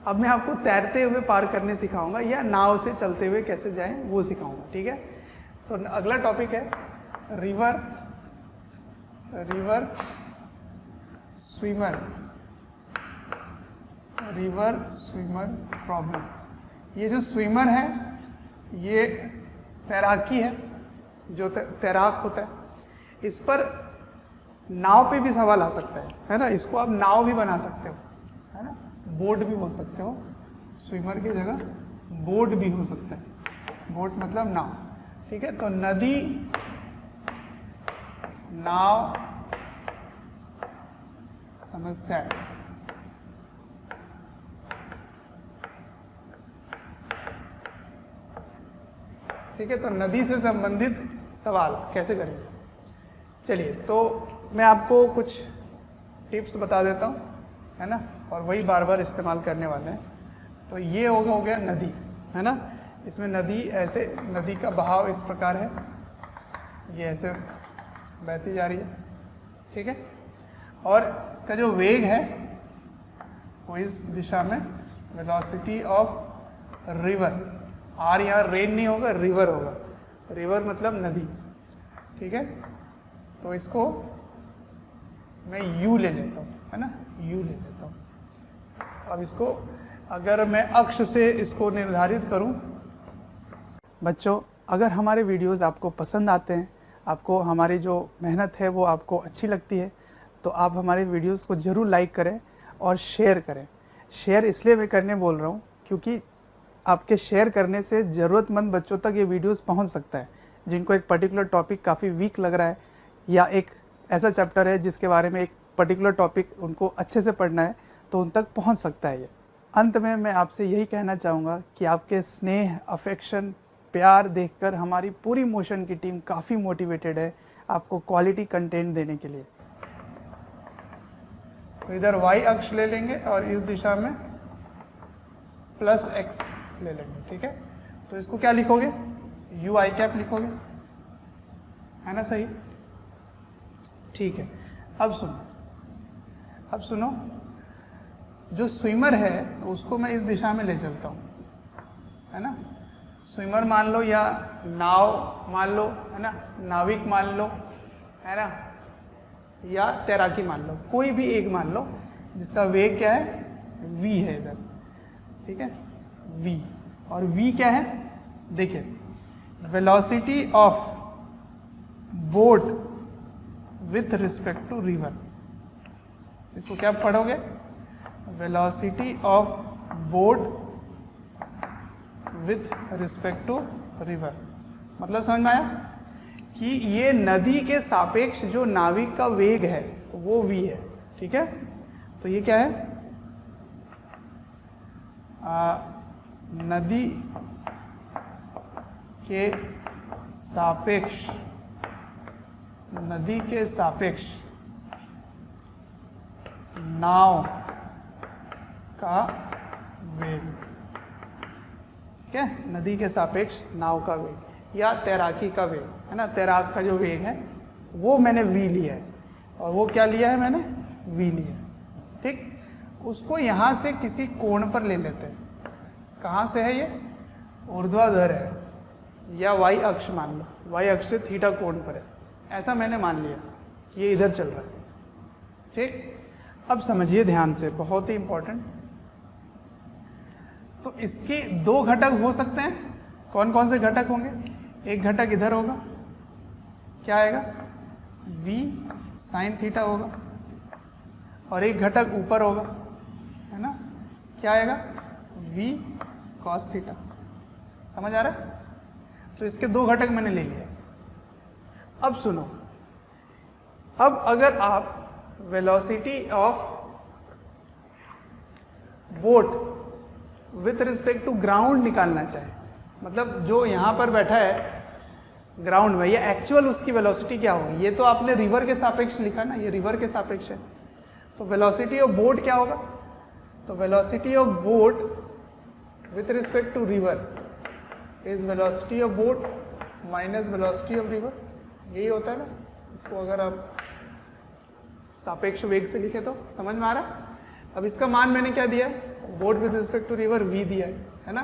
अब मैं आपको तैरते हुए पार करने सिखाऊंगा या नाव से चलते हुए कैसे जाएं वो सिखाऊंगा, ठीक है। तो अगला टॉपिक है रिवर स्विमर प्रॉब्लम। ये जो स्विमर है ये तैराकी है, जो तैराक होता है, इस पर नाव पे भी सवाल आ सकता है ना। इसको आप नाव भी बना सकते हो, है ना, बोट भी बोल सकते हो, स्विमर की जगह बोट भी हो सकता है, बोट मतलब नाव, ठीक है। तो नदी, नाव, समस्या है, ठीक है। तो नदी से संबंधित सवाल कैसे करेंगे, चलिए। तो मैं आपको कुछ टिप्स बता देता हूँ, है ना, और वही बार बार इस्तेमाल करने वाले हैं। तो ये हो गया नदी, है ना। इसमें नदी ऐसे, नदी का बहाव इस प्रकार है, ये ऐसे बहती जा रही है, ठीक है। और इसका जो वेग है वो इस दिशा में, वेलोसिटी ऑफ रिवर, आर यहाँ रेन नहीं होगा, रिवर होगा, रिवर मतलब नदी, ठीक है। तो इसको मैं यू ले लेता हूँ, है ना, यू ले लेता हूँ। अब इसको अगर मैं अक्ष से इसको निर्धारित करूँ, बच्चों अगर हमारे वीडियोस आपको पसंद आते हैं, आपको हमारी जो मेहनत है वो आपको अच्छी लगती है, तो आप हमारे वीडियोस को ज़रूर लाइक करें और शेयर करें। शेयर इसलिए मैं करने बोल रहा हूँ क्योंकि आपके शेयर करने से ज़रूरतमंद बच्चों तक ये वीडियोस पहुंच सकता है, जिनको एक पर्टिकुलर टॉपिक काफ़ी वीक लग रहा है या एक ऐसा चैप्टर है जिसके बारे में एक पर्टिकुलर टॉपिक उनको अच्छे से पढ़ना है, तो उन तक पहुंच सकता है ये। अंत में मैं आपसे यही कहना चाहूँगा कि आपके स्नेह, अफेक्शन, प्यार देखकर हमारी पूरी मोशन की टीम काफ़ी मोटिवेटेड है आपको क्वालिटी कंटेंट देने के लिए। तो इधर y अक्ष ले लेंगे और इस दिशा में +x ले लेंगे, ठीक है। तो इसको क्या लिखोगे, यू आई कैप लिखोगे, है ना, सही, ठीक है। अब सुनो, जो स्विमर है उसको मैं इस दिशा में ले चलता हूँ, है ना। स्विमर मान लो या नाव मान लो, है ना, नाविक मान लो, है ना, या तैराकी मान लो, कोई भी एक मान लो जिसका वेग क्या है, v है इधर, ठीक है, v। और v क्या है, देखिए, velocity of boat with respect to river. इसको क्या पढ़ोगे, velocity of boat with respect to river. मतलब समझ में आया कि ये नदी के सापेक्ष जो नाविक का वेग है वो v है, ठीक है। तो ये क्या है, नदी के सापेक्ष नाव का वेग, ठीक है, नदी के सापेक्ष नाव का वेग या तैराकी का वेग, है ना, तैराक का जो वेग है वो मैंने v लिया है, और वो क्या लिया है मैंने, v लिया है, ठीक। उसको यहाँ से किसी कोण पर ले लेते हैं, कहाँ से है ये, ऊर्ध्वाधर है या y अक्ष मान लो, y अक्ष से थीटा कोण पर है, ऐसा मैंने मान लिया कि ये इधर चल रहा है, ठीक। अब समझिए ध्यान से, बहुत ही इंपॉर्टेंट। तो इसके दो घटक हो सकते हैं, कौन कौन से घटक होंगे, एक घटक इधर होगा, क्या आएगा, v साइन थीटा होगा, और एक घटक ऊपर होगा, है ना, क्या आएगा, v कॉस थीटा। समझ आ रहा है। तो इसके दो घटक मैंने ले लिए। अब सुनो, अब अगर आप velocity of boat with respect to ground निकालना चाहे, मतलब जो यहाँ पर बैठा है ग्राउंड में, ये एक्चुअल उसकी वेलोसिटी क्या होगी, ये तो आपने रिवर के सापेक्ष लिखा ना, ये रिवर के सापेक्ष है, तो वेलोसिटी ऑफ बोट क्या होगा, तो velocity of boat with respect to river is velocity of boat minus velocity of river, यही होता है ना। इसको अगर आप सापेक्ष वेग से लिखे तो समझ में आ रहा है। अब इसका मान मैंने क्या दिया है, boat with respect to river v दिया है ना,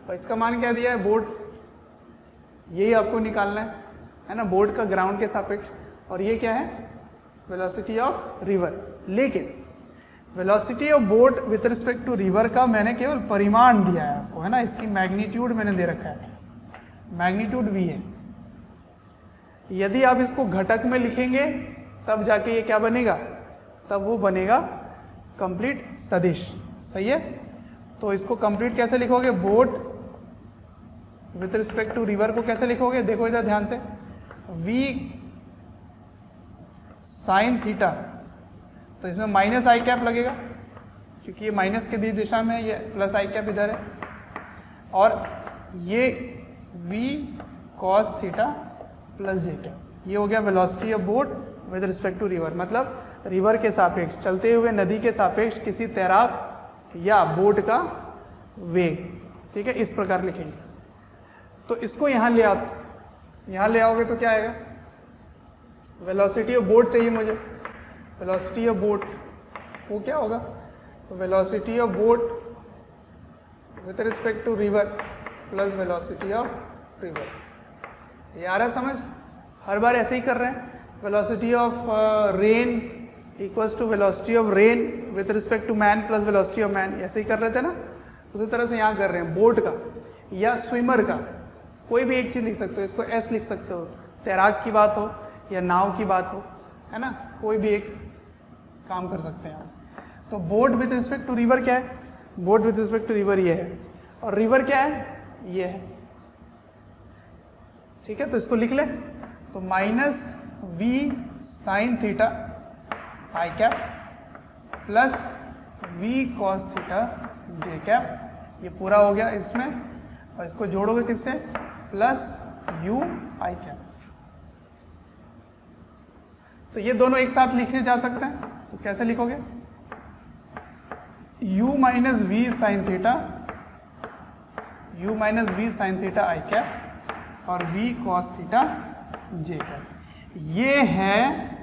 और इसका मान क्या दिया है, बोट, यही आपको निकालना है ना, बोट का ग्राउंड के सापेक्ष, और ये क्या है, वेलोसिटी ऑफ रिवर। लेकिन velocity of boat with respect to river का मैंने केवल परिमाण दिया है आपको, है ना, इसकी मैग्नीट्यूड मैंने दे रखा है, मैग्नीट्यूड v है। यदि आप इसको घटक में लिखेंगे तब जाके ये क्या बनेगा, तब वो बनेगा कंप्लीट सदिश, सही है। तो इसको कंप्लीट कैसे लिखोगे, boat with respect to river को कैसे लिखोगे, देखो इधर ध्यान से, v साइन थीटा, तो इसमें माइनस आई कैप लगेगा क्योंकि ये माइनस के दिशा में, ये प्लस आई कैप इधर है, और ये v cos theta plus j cap, ये हो गया velocity of boat with respect to river. मतलब रिवर के सापेक्ष, चलते हुए नदी के सापेक्ष किसी तैराक या बोट का वेग, ठीक है, इस प्रकार लिखेंगे। तो इसको यहाँ ले आओ, यहाँ ले आओगे तो क्या आएगा, वेलोसिटी ऑफ बोट चाहिए मुझे, वेलोसिटी ऑफ बोट वो क्या होगा, तो velocity of boat with respect to river plus velocity of river. ये आ रहा है समझ, हर बार ऐसे ही कर रहे हैं। Velocity of rain equals to velocity of rain with respect to man plus velocity of man, ऐसे ही कर रहे थे ना, उसी तरह से यहाँ कर रहे हैं। बोट का या स्विमर का कोई भी एक चीज़ लिख सकते हो, इसको एस लिख सकते हो, तैराक की बात हो या नाव की बात हो, है ना, कोई भी एक काम कर सकते हैं आप। तो boat with respect to river क्या है, boat with respect to river ये है, और रिवर क्या है, ये है। ठीक है, तो इसको लिख ले, तो minus v sine theta i cap plus v cos theta j cap, ये पूरा हो गया इसमें, और इसको जोड़ोगे किससे, प्लस यू आई कैप। तो ये दोनों एक साथ लिखे जा सकते हैं, तो कैसे लिखोगे, u minus v sine theta, u minus v sine theta i cap और v cos theta j cap. ये है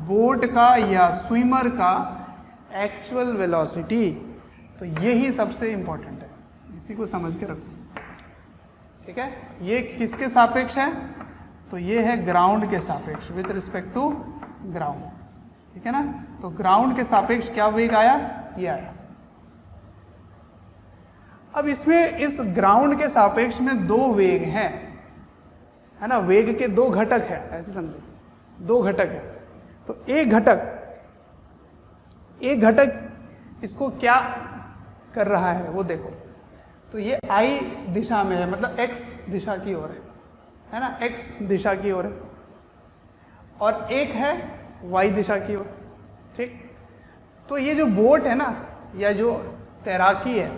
बोट का या स्विमर का एक्चुअल वेलोसिटी। तो यही सबसे इंपॉर्टेंट है, इसी को समझ के रखो। ठीक है, ये किसके सापेक्ष है, तो ये है ग्राउंड के सापेक्ष, विथ रिस्पेक्ट टू ग्राउंड। ठीक है ना, तो ग्राउंड के सापेक्ष क्या वेग आया, ये आया। अब इसमें इस ग्राउंड के सापेक्ष में दो वेग हैं, है ना, वेग के दो घटक है, ऐसे समझो, दो घटक है। तो एक घटक इसको क्या कर रहा है वो देखो, तो ये आई दिशा में है, मतलब एक्स दिशा की ओर है ना, एक्स दिशा की ओर है, और एक है वाई दिशा की ओर। ठीक, तो ये जो बोट है ना, या जो तैराकी है,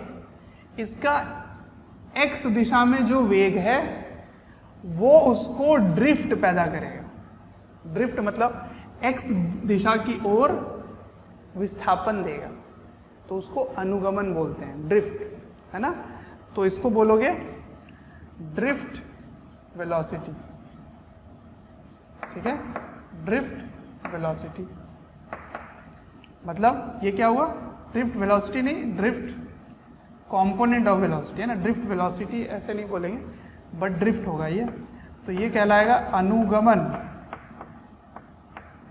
इसका एक्स दिशा में जो वेग है वो उसको ड्रिफ्ट पैदा करेगा। ड्रिफ्ट मतलब एक्स दिशा की ओर विस्थापन देगा, तो उसको अनुगमन बोलते हैं, ड्रिफ्ट, है ना। तो इसको बोलोगे ड्रिफ्ट वेलोसिटी। ठीक है, ड्रिफ्ट वेलोसिटी मतलब ये क्या हुआ, ड्रिफ्ट वेलोसिटी नहीं, ड्रिफ्ट कंपोनेंट ऑफ वेलोसिटी, है ना। ड्रिफ्ट वेलोसिटी ऐसे नहीं बोलेंगे, बट ड्रिफ्ट होगा ये। तो ये कहलाएगा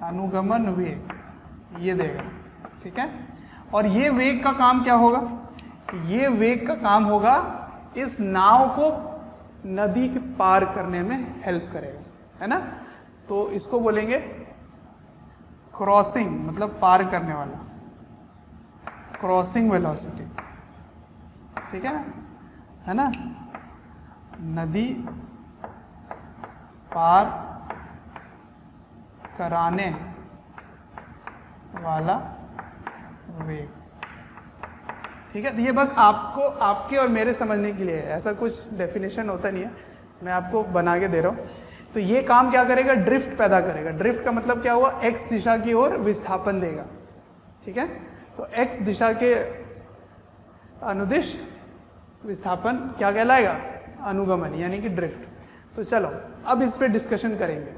अनुगमन वेग, ये देगा। ठीक है, और ये वेग का काम क्या होगा, ये वेग का काम होगा इस नाव को नदी के पार करने में हेल्प करेगा, है ना। तो इसको बोलेंगे क्रॉसिंग, मतलब पार करने वाला, क्रॉसिंग वेलोसिटी। ठीक है ना, नदी पार कराने वाला वेग। ठीक है, तो ये बस आपको, आपके और मेरे समझने के लिए है, ऐसा कुछ डेफिनेशन होता नहीं है, मैं आपको बना के दे रहा हूँ। तो ये काम क्या करेगा, ड्रिफ्ट पैदा करेगा। ड्रिफ्ट का मतलब क्या हुआ, एक्स दिशा की ओर विस्थापन देगा। ठीक है, तो एक्स दिशा के अनुदिश विस्थापन क्या कहलाएगा, अनुगमन, यानी कि ड्रिफ्ट। तो चलो अब इस पे डिस्कशन करेंगे।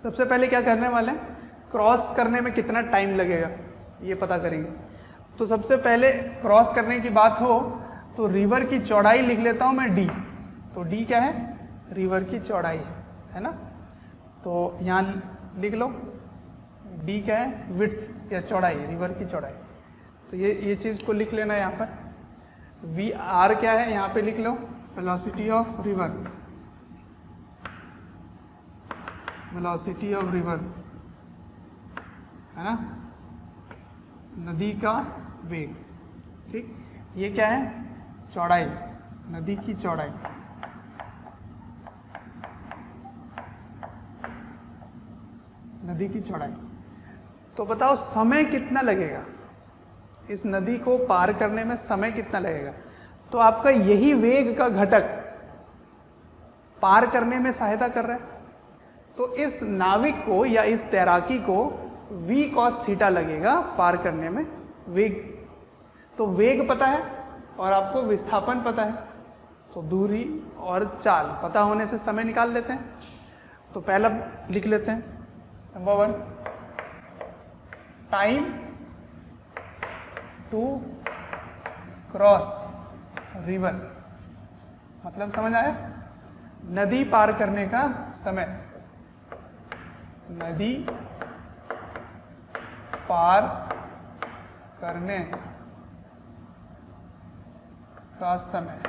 सबसे पहले क्या करने वाले हैं, क्रॉस करने में कितना टाइम लगेगा ये पता करेंगे। तो सबसे पहले क्रॉस करने की बात हो तो रिवर की चौड़ाई लिख लेता हूं मैं डी। तो डी क्या है, रिवर की चौड़ाई है ना। तो यहाँ लिख लो डी क्या है, विड्थ या चौड़ाई, रिवर की चौड़ाई। तो ये चीज़ को लिख लेना यहाँ पर। वी आर क्या है, यहाँ पे लिख लो velocity of river, velocity of river, है ना, नदी का वेग। ठीक, ये क्या है, चौड़ाई, नदी की चौड़ाई। नदी की चौड़ाई। तो बताओ समय कितना लगेगा, इस नदी को पार करने में समय कितना लगेगा। तो आपका यही वेग का घटक पार करने में सहायता कर रहा है। तो इस नाविक को या इस तैराकी को v cos थीटा लगेगा पार करने में वेग। तो वेग पता है और आपको विस्थापन पता है, तो दूरी और चाल पता होने से समय निकाल लेते हैं। तो पहला लिख लेते हैं, number 1, time to cross river, मतलब समझ आया, नदी पार करने का समय, नदी पार करने का समय,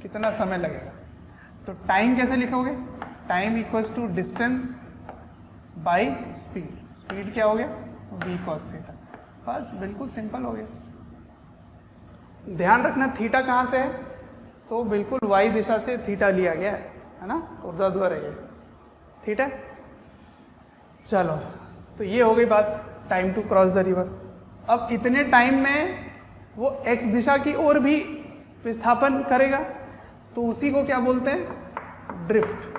कितना समय लगेगा। तो टाइम कैसे लिखोगे, time equals to distance by speed. Speed क्या हो गया, v cos थीटा। बस बिल्कुल सिंपल हो गया। ध्यान रखना थीटा कहाँ से है, तो बिल्कुल वाई दिशा से थीटा लिया गया है ना, ऊर्ध्वाधर है ये, ठीक है। चलो, तो ये हो गई बात time to cross the river. अब इतने टाइम में वो एक्स दिशा की ओर भी विस्थापन करेगा, तो उसी को क्या बोलते हैं, ड्रिफ्ट।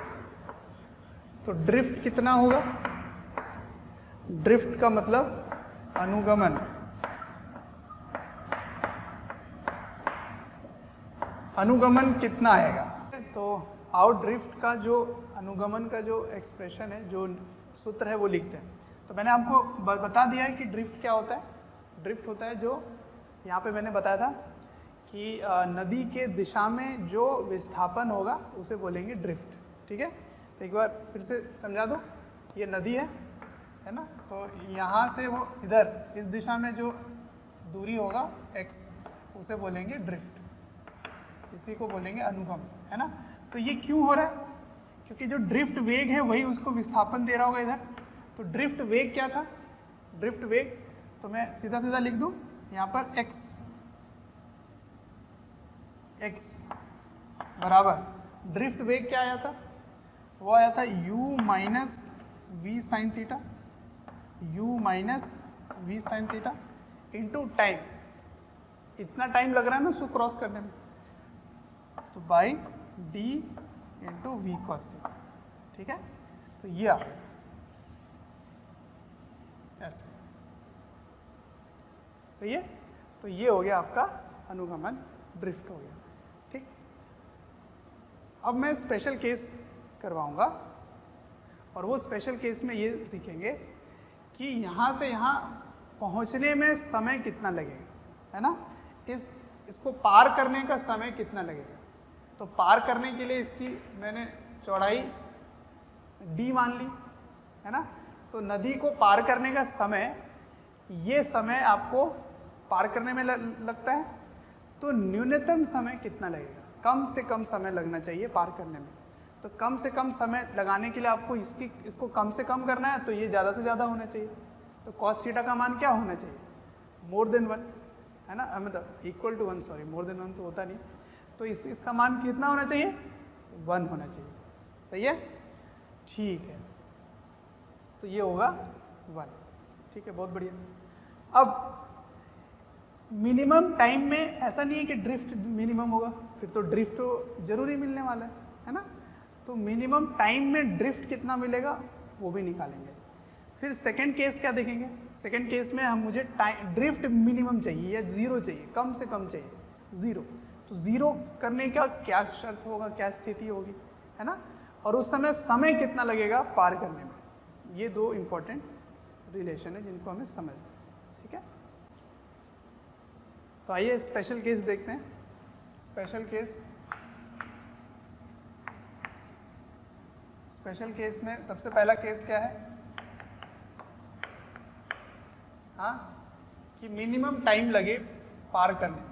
तो ड्रिफ्ट कितना होगा, ड्रिफ्ट का मतलब अनुगमन। अनुगमन कितना आएगा, तो आउट ड्रिफ्ट का जो अनुगमन का जो एक्सप्रेशन है, जो सूत्र है वो लिखते हैं। तो मैंने आपको बता दिया है कि ड्रिफ्ट क्या होता है। ड्रिफ्ट होता है जो यहाँ पे मैंने बताया था कि नदी के दिशा में जो विस्थापन होगा उसे बोलेंगे ड्रिफ्ट, ठीक है। तो एक बार फिर से समझा दो, ये नदी है ना, तो यहाँ से वो इधर इस दिशा में जो दूरी होगा x, उसे बोलेंगे ड्रिफ्ट, इसी को बोलेंगे अनुगम, है ना। तो ये क्यों हो रहा है, क्योंकि जो ड्रिफ्ट वेग है वही उसको विस्थापन दे रहा होगा इधर। तो ड्रिफ्ट वेग क्या था, ड्रिफ्ट वेग, तो मैं सीधा सीधा लिख दूं यहाँ पर x बराबर ड्रिफ्ट वेग क्या आया था, वो आया था u minus v sine theta, u minus v sine theta into time. इतना टाइम लग रहा है ना उसको क्रॉस करने में, तो by d into v cos theta, ठीक है। तो ये आ ऐसे, सही है। तो ये हो गया आपका अनुगमन, ड्रिफ्ट हो गया, ठीक। अब मैं स्पेशल केस करवाऊंगा, और वो स्पेशल केस में ये सीखेंगे कि यहाँ से यहाँ पहुँचने में समय कितना लगेगा, है ना, इसको पार करने का समय कितना लगेगा। तो पार करने के लिए इसकी मैंने चौड़ाई d मान ली, है ना। तो नदी को पार करने का समय, ये समय आपको पार करने में लगता है, तो न्यूनतम समय कितना लगेगा, कम से कम समय लगना चाहिए पार करने में। तो कम से कम समय लगाने के लिए आपको इसको कम से कम करना है, तो ये ज़्यादा से ज़्यादा होना चाहिए। तो कॉस थीटा का मान क्या होना चाहिए, मोर देन 1, है ना, मतलब equal to 1, sorry more than 1 तो होता नहीं। तो इसका मान कितना होना चाहिए, 1 होना चाहिए, सही है, ठीक है। तो ये होगा 1, ठीक है, बहुत बढ़िया। अब मिनिमम टाइम में ऐसा नहीं है कि ड्रिफ्ट मिनिमम होगा, फिर तो ड्रिफ्ट तो जरूरी मिलने वाला है ना। तो मिनिमम टाइम में ड्रिफ्ट कितना मिलेगा वो भी निकालेंगे। फिर सेकंड केस क्या देखेंगे, सेकंड केस में हम मुझे टाइम ड्रिफ्ट मिनिमम चाहिए या जीरो चाहिए, कम से कम चाहिए जीरो। तो जीरो करने का क्या शर्त होगा, क्या स्थिति होगी, है ना, और उस समय कितना लगेगा पार करने में। ये दो इंपॉर्टेंट रिलेशन है जिनको हमें समझना, ठीक है। तो आइए स्पेशल केस देखते हैं। स्पेशल केस में सबसे पहला केस क्या है, हाँ, कि मिनिमम टाइम लगे पार करने में,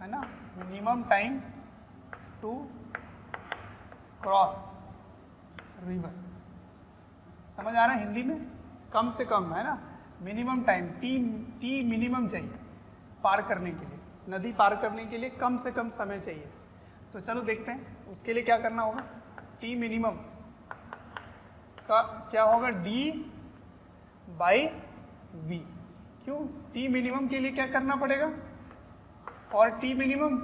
है ना, minimum time to cross river. समझ आ रहा है हिंदी में, कम से कम, है ना, मिनिमम टाइम टी मिनिमम चाहिए पार करने के लिए, नदी पार करने के लिए कम से कम समय चाहिए। तो चलो देखते हैं उसके लिए क्या करना होगा। टी मिनिमम का क्या होगा, डी बाई वी। क्यों, टी मिनिमम के लिए क्या करना पड़ेगा, for T minimum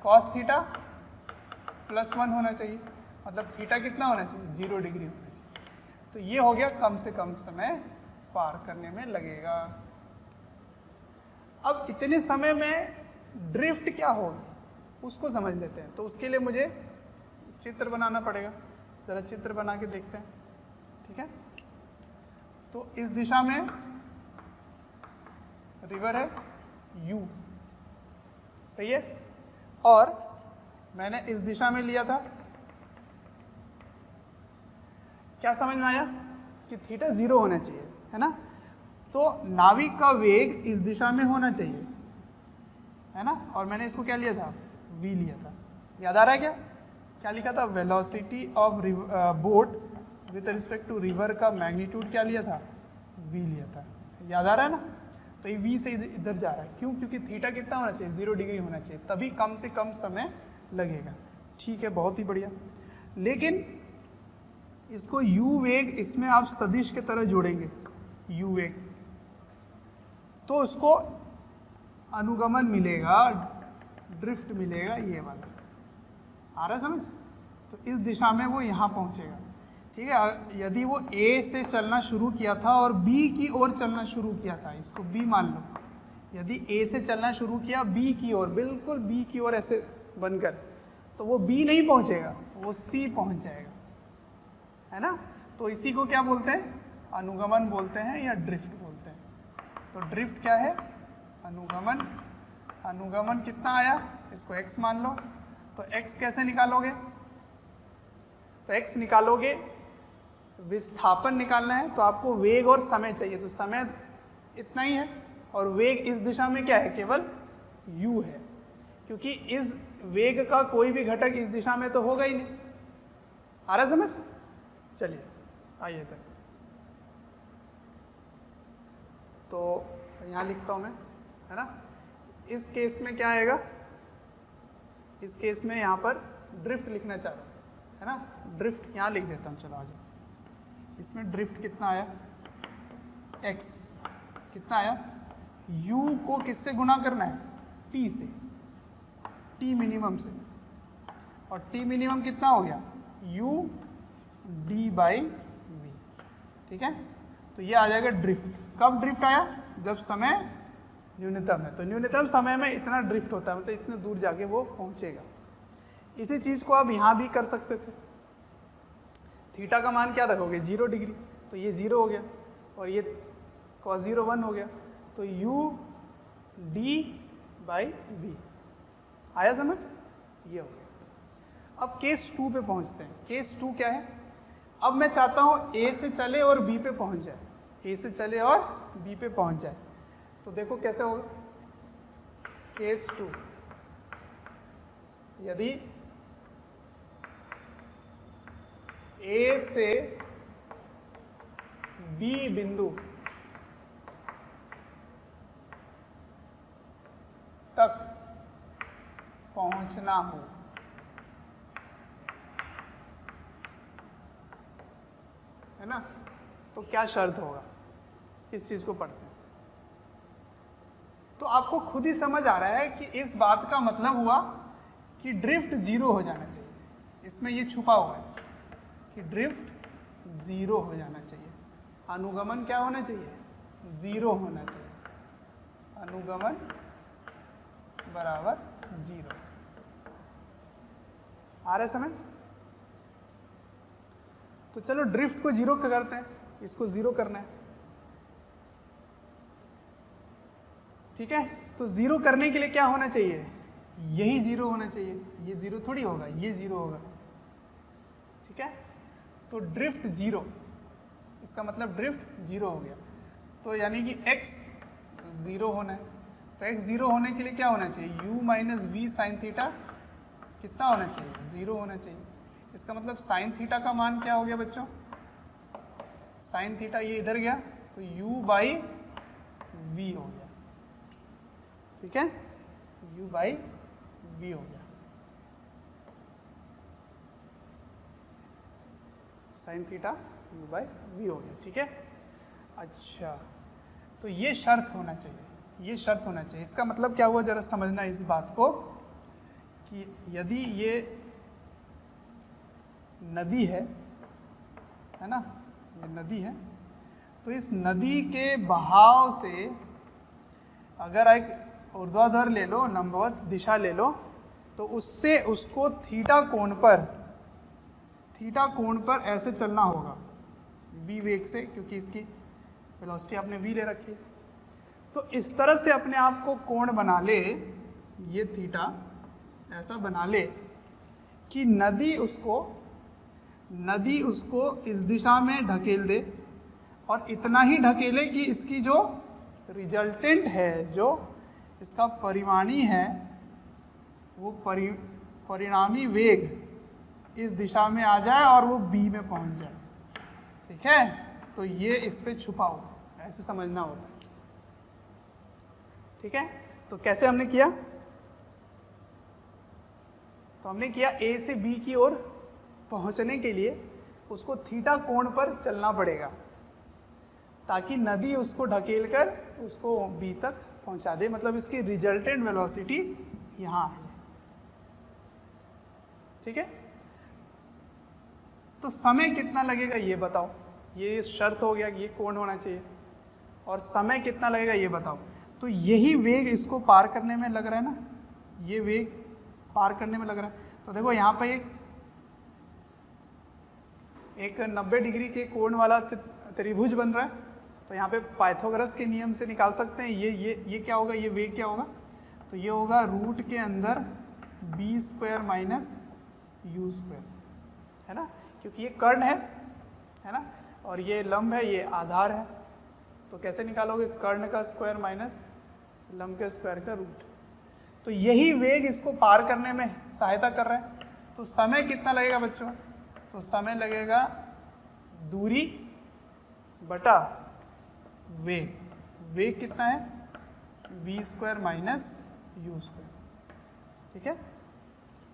cos theta +1 होना चाहिए, मतलब थीटा कितना होना चाहिए, 0 डिग्री होना चाहिए। तो ये हो गया कम से कम समय पार करने में लगेगा। अब इतने समय में ड्रिफ्ट क्या होगी उसको समझ लेते हैं। तो उसके लिए मुझे चित्र बनाना पड़ेगा, जरा चित्र बना के देखते हैं, ठीक है। तो इस दिशा में रिवर है U, सही है, और मैंने इस दिशा में लिया था, क्या समझ में आया कि थीटा 0 होना चाहिए, है ना। तो नाविक का वेग इस दिशा में होना चाहिए, है ना, और मैंने इसको क्या लिया था, v लिया था। याद आ रहा है क्या लिखा था, velocity of boat with respect to river का मैग्नीट्यूड क्या लिया था, v लिया था। याद आ रहा है ना। तो ये v से इधर जा रहा है, क्यों? क्योंकि थीटा कितना होना चाहिए, 0 डिग्री होना चाहिए, तभी कम से कम समय लगेगा। ठीक है, बहुत ही बढ़िया। लेकिन इसको u वेग, इसमें आप सदिश के तरह जोड़ेंगे u वेग, तो उसको अनुगमन मिलेगा, ड्रिफ्ट मिलेगा, ये वाला। आ रहा है समझ? तो इस दिशा में वो यहाँ पहुँचेगा। ठीक है, यदि वो A से चलना शुरू किया था और B की ओर चलना शुरू किया था, इसको B मान लो, यदि A से चलना शुरू किया B की ओर, बिल्कुल B की ओर ऐसे बनकर, तो वो B नहीं पहुँचेगा, वो C पहुँच जाएगा, है ना? तो इसी को क्या बोलते हैं? अनुगमन बोलते हैं या ड्रिफ्ट बोलते हैं। तो ड्रिफ्ट क्या है? अनुगमन। अनुगमन कितना आया, इसको x मान लो। तो x कैसे निकालोगे? तो x निकालोगे, विस्थापन निकालना है, तो आपको वेग और समय चाहिए, तो समय इतना ही है, और वेग इस दिशा में क्या है, केवल u है, क्योंकि इस वेग का कोई भी घटक इस दिशा में तो होगा ही नहीं। आ रहा समझ? चलिए आइए तक, तो यहाँ लिखता हूँ मैं, है ना? इस केस में क्या आएगा, इस केस में यहाँ पर ड्रिफ्ट लिखना चाह रहा हूँ, है ना? ड्रिफ्ट यहाँ लिख देता हूँ, चलो आ जाओ। इसमें ड्रिफ्ट कितना आया, x कितना आया, u को किससे गुना करना है, t से, t मिनिमम से, और t मिनिमम कितना हो गया, u d/v। ठीक है, तो ये आ जाएगा ड्रिफ्ट। कब ड्रिफ्ट आया, जब समय न्यूनतम है, तो न्यूनतम समय में इतना ड्रिफ्ट होता है, मतलब इतने दूर जाके वो पहुंचेगा। इसी चीज को आप यहाँ भी कर सकते थे। थीटा का मान क्या रखोगे, 0 डिग्री, तो ये 0 हो गया, और ये cos 0 1 हो गया, तो u d/v आया समझ, ये हो गया। अब केस 2 पे पहुंचते हैं। केस 2 क्या है, अब मैं चाहता हूँ a से चले और b पे पहुंच जाए, a से चले और b पे पहुंच जाए, तो देखो कैसे होगा। केस 2, यदि A से B बिंदु तक पहुंचना हो, है ना, तो क्या शर्त होगा, इस चीज को पढ़ते हैं। तो आपको खुद ही समझ आ रहा है कि इस बात का मतलब हुआ कि ड्रिफ्ट 0 हो जाना चाहिए। इसमें ये छुपा हुआ है कि ड्रिफ्ट 0 हो जाना चाहिए। अनुगमन क्या होना चाहिए, 0 होना चाहिए। अनुगमन बराबर 0। आ रहा है समझ? तो चलो ड्रिफ्ट को 0 करते हैं, इसको 0 करना है। ठीक है, तो 0 करने के लिए क्या होना चाहिए, यही 0 होना चाहिए, ये 0 थोड़ी होगा, ये 0 होगा। ठीक है, तो ड्रिफ्ट 0, इसका मतलब ड्रिफ्ट 0 हो गया, तो यानी कि x 0 होना है। तो x 0 होने के लिए क्या होना चाहिए, u minus v sine theta कितना होना चाहिए, 0 होना चाहिए। इसका मतलब साइन थीटा का मान क्या हो गया बच्चों, साइन थीटा ये इधर गया, तो u/v हो गया। ठीक है, u/v हो गया, साइन थीटा u/v हो गया। ठीक है, अच्छा, तो ये शर्त होना चाहिए, ये शर्त होना चाहिए। इसका मतलब क्या हुआ, जरा समझना इस बात को कि यदि ये नदी है ना, ये नदी है, तो इस नदी के बहाव से अगर एक ऊर्ध्वाधर ले लो, लंबवत दिशा ले लो, तो उससे उसको थीटा कोण पर ऐसे चलना होगा v वेग से, क्योंकि इसकी वेलोसिटी आपने v ले रखी है। तो इस तरह से अपने आप को कोण बना ले, ये थीटा ऐसा बना ले कि नदी उसको इस दिशा में ढकेल दे, और इतना ही ढकेले कि इसकी जो रिजल्टेंट है, जो इसका परिमाणी है, वो परिणामी वेग इस दिशा में आ जाए और वो b में पहुंच जाए। ठीक है, तो ये इस पे छुपा हुआ, ऐसे समझना होता है। ठीक है, तो कैसे हमने किया, तो हमने किया ए से बी की ओर पहुंचने के लिए उसको थीटा कोण पर चलना पड़ेगा ताकि नदी उसको ढकेल कर उसको बी तक पहुंचा दे, मतलब इसकी रिजल्टेंट वेलोसिटी यहां आ जाए। ठीक है, तो समय कितना लगेगा ये बताओ, ये शर्त हो गया कि ये कोण होना चाहिए, और समय कितना लगेगा ये बताओ। तो यही वेग इसको पार करने में लग रहा है ना, ये वेग पार करने में लग रहा है। तो देखो यहाँ पे एक 90 डिग्री के कोण वाला त्रिभुज बन रहा है, तो यहाँ पे पाइथागोरस के नियम से निकाल सकते हैं ये क्या होगा, ये वेग क्या होगा, तो ये होगा रूट के अंदर b square minus u square, है ना, क्योंकि ये कर्ण है ना, और ये लंब है, ये आधार है, तो कैसे निकालोगे, कर्ण का स्क्वायर माइनस लंब के स्क्वायर का रूट। तो यही वेग इसको पार करने में सहायता कर रहा है। तो समय कितना लगेगा बच्चों, तो समय लगेगा दूरी बटा वेग, वेग कितना है b square minus u square, ठीक है,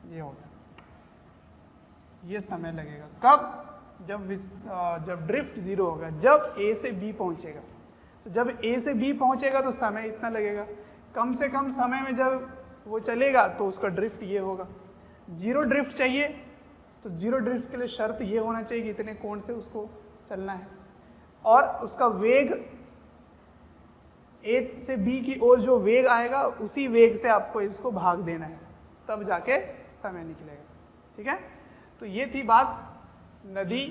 ये होगा, ये समय लगेगा कब, जब ड्रिफ्ट जीरो होगा, जब ए से बी पहुंचेगा। तो जब ए से बी पहुंचेगा तो समय इतना लगेगा, कम से कम समय में जब वो चलेगा तो उसका ड्रिफ्ट ये होगा। जीरो ड्रिफ्ट चाहिए तो जीरो ड्रिफ्ट के लिए शर्त ये होना चाहिए कि इतने कोण से उसको चलना है, और उसका वेग ए से बी की ओर जो वेग आएगा उसी वेग से आपको इसको भाग देना है, तब जाके समय निकलेगा। ठीक है, तो ये थी बात नदी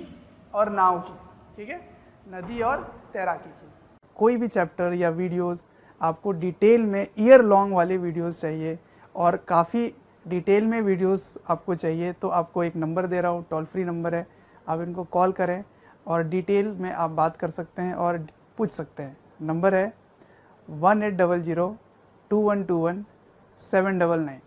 और नाव की। ठीक है, नदी और तैराकी की। कोई भी चैप्टर या वीडियोस आपको डिटेल में ईयर लॉन्ग वाले वीडियोस चाहिए और काफ़ी डिटेल में वीडियोस आपको चाहिए, तो आपको एक नंबर दे रहा हूँ, टोल फ्री नंबर है, आप इनको कॉल करें और डिटेल में आप बात कर सकते हैं और पूछ सकते हैं। नंबर है 1800 2121 799।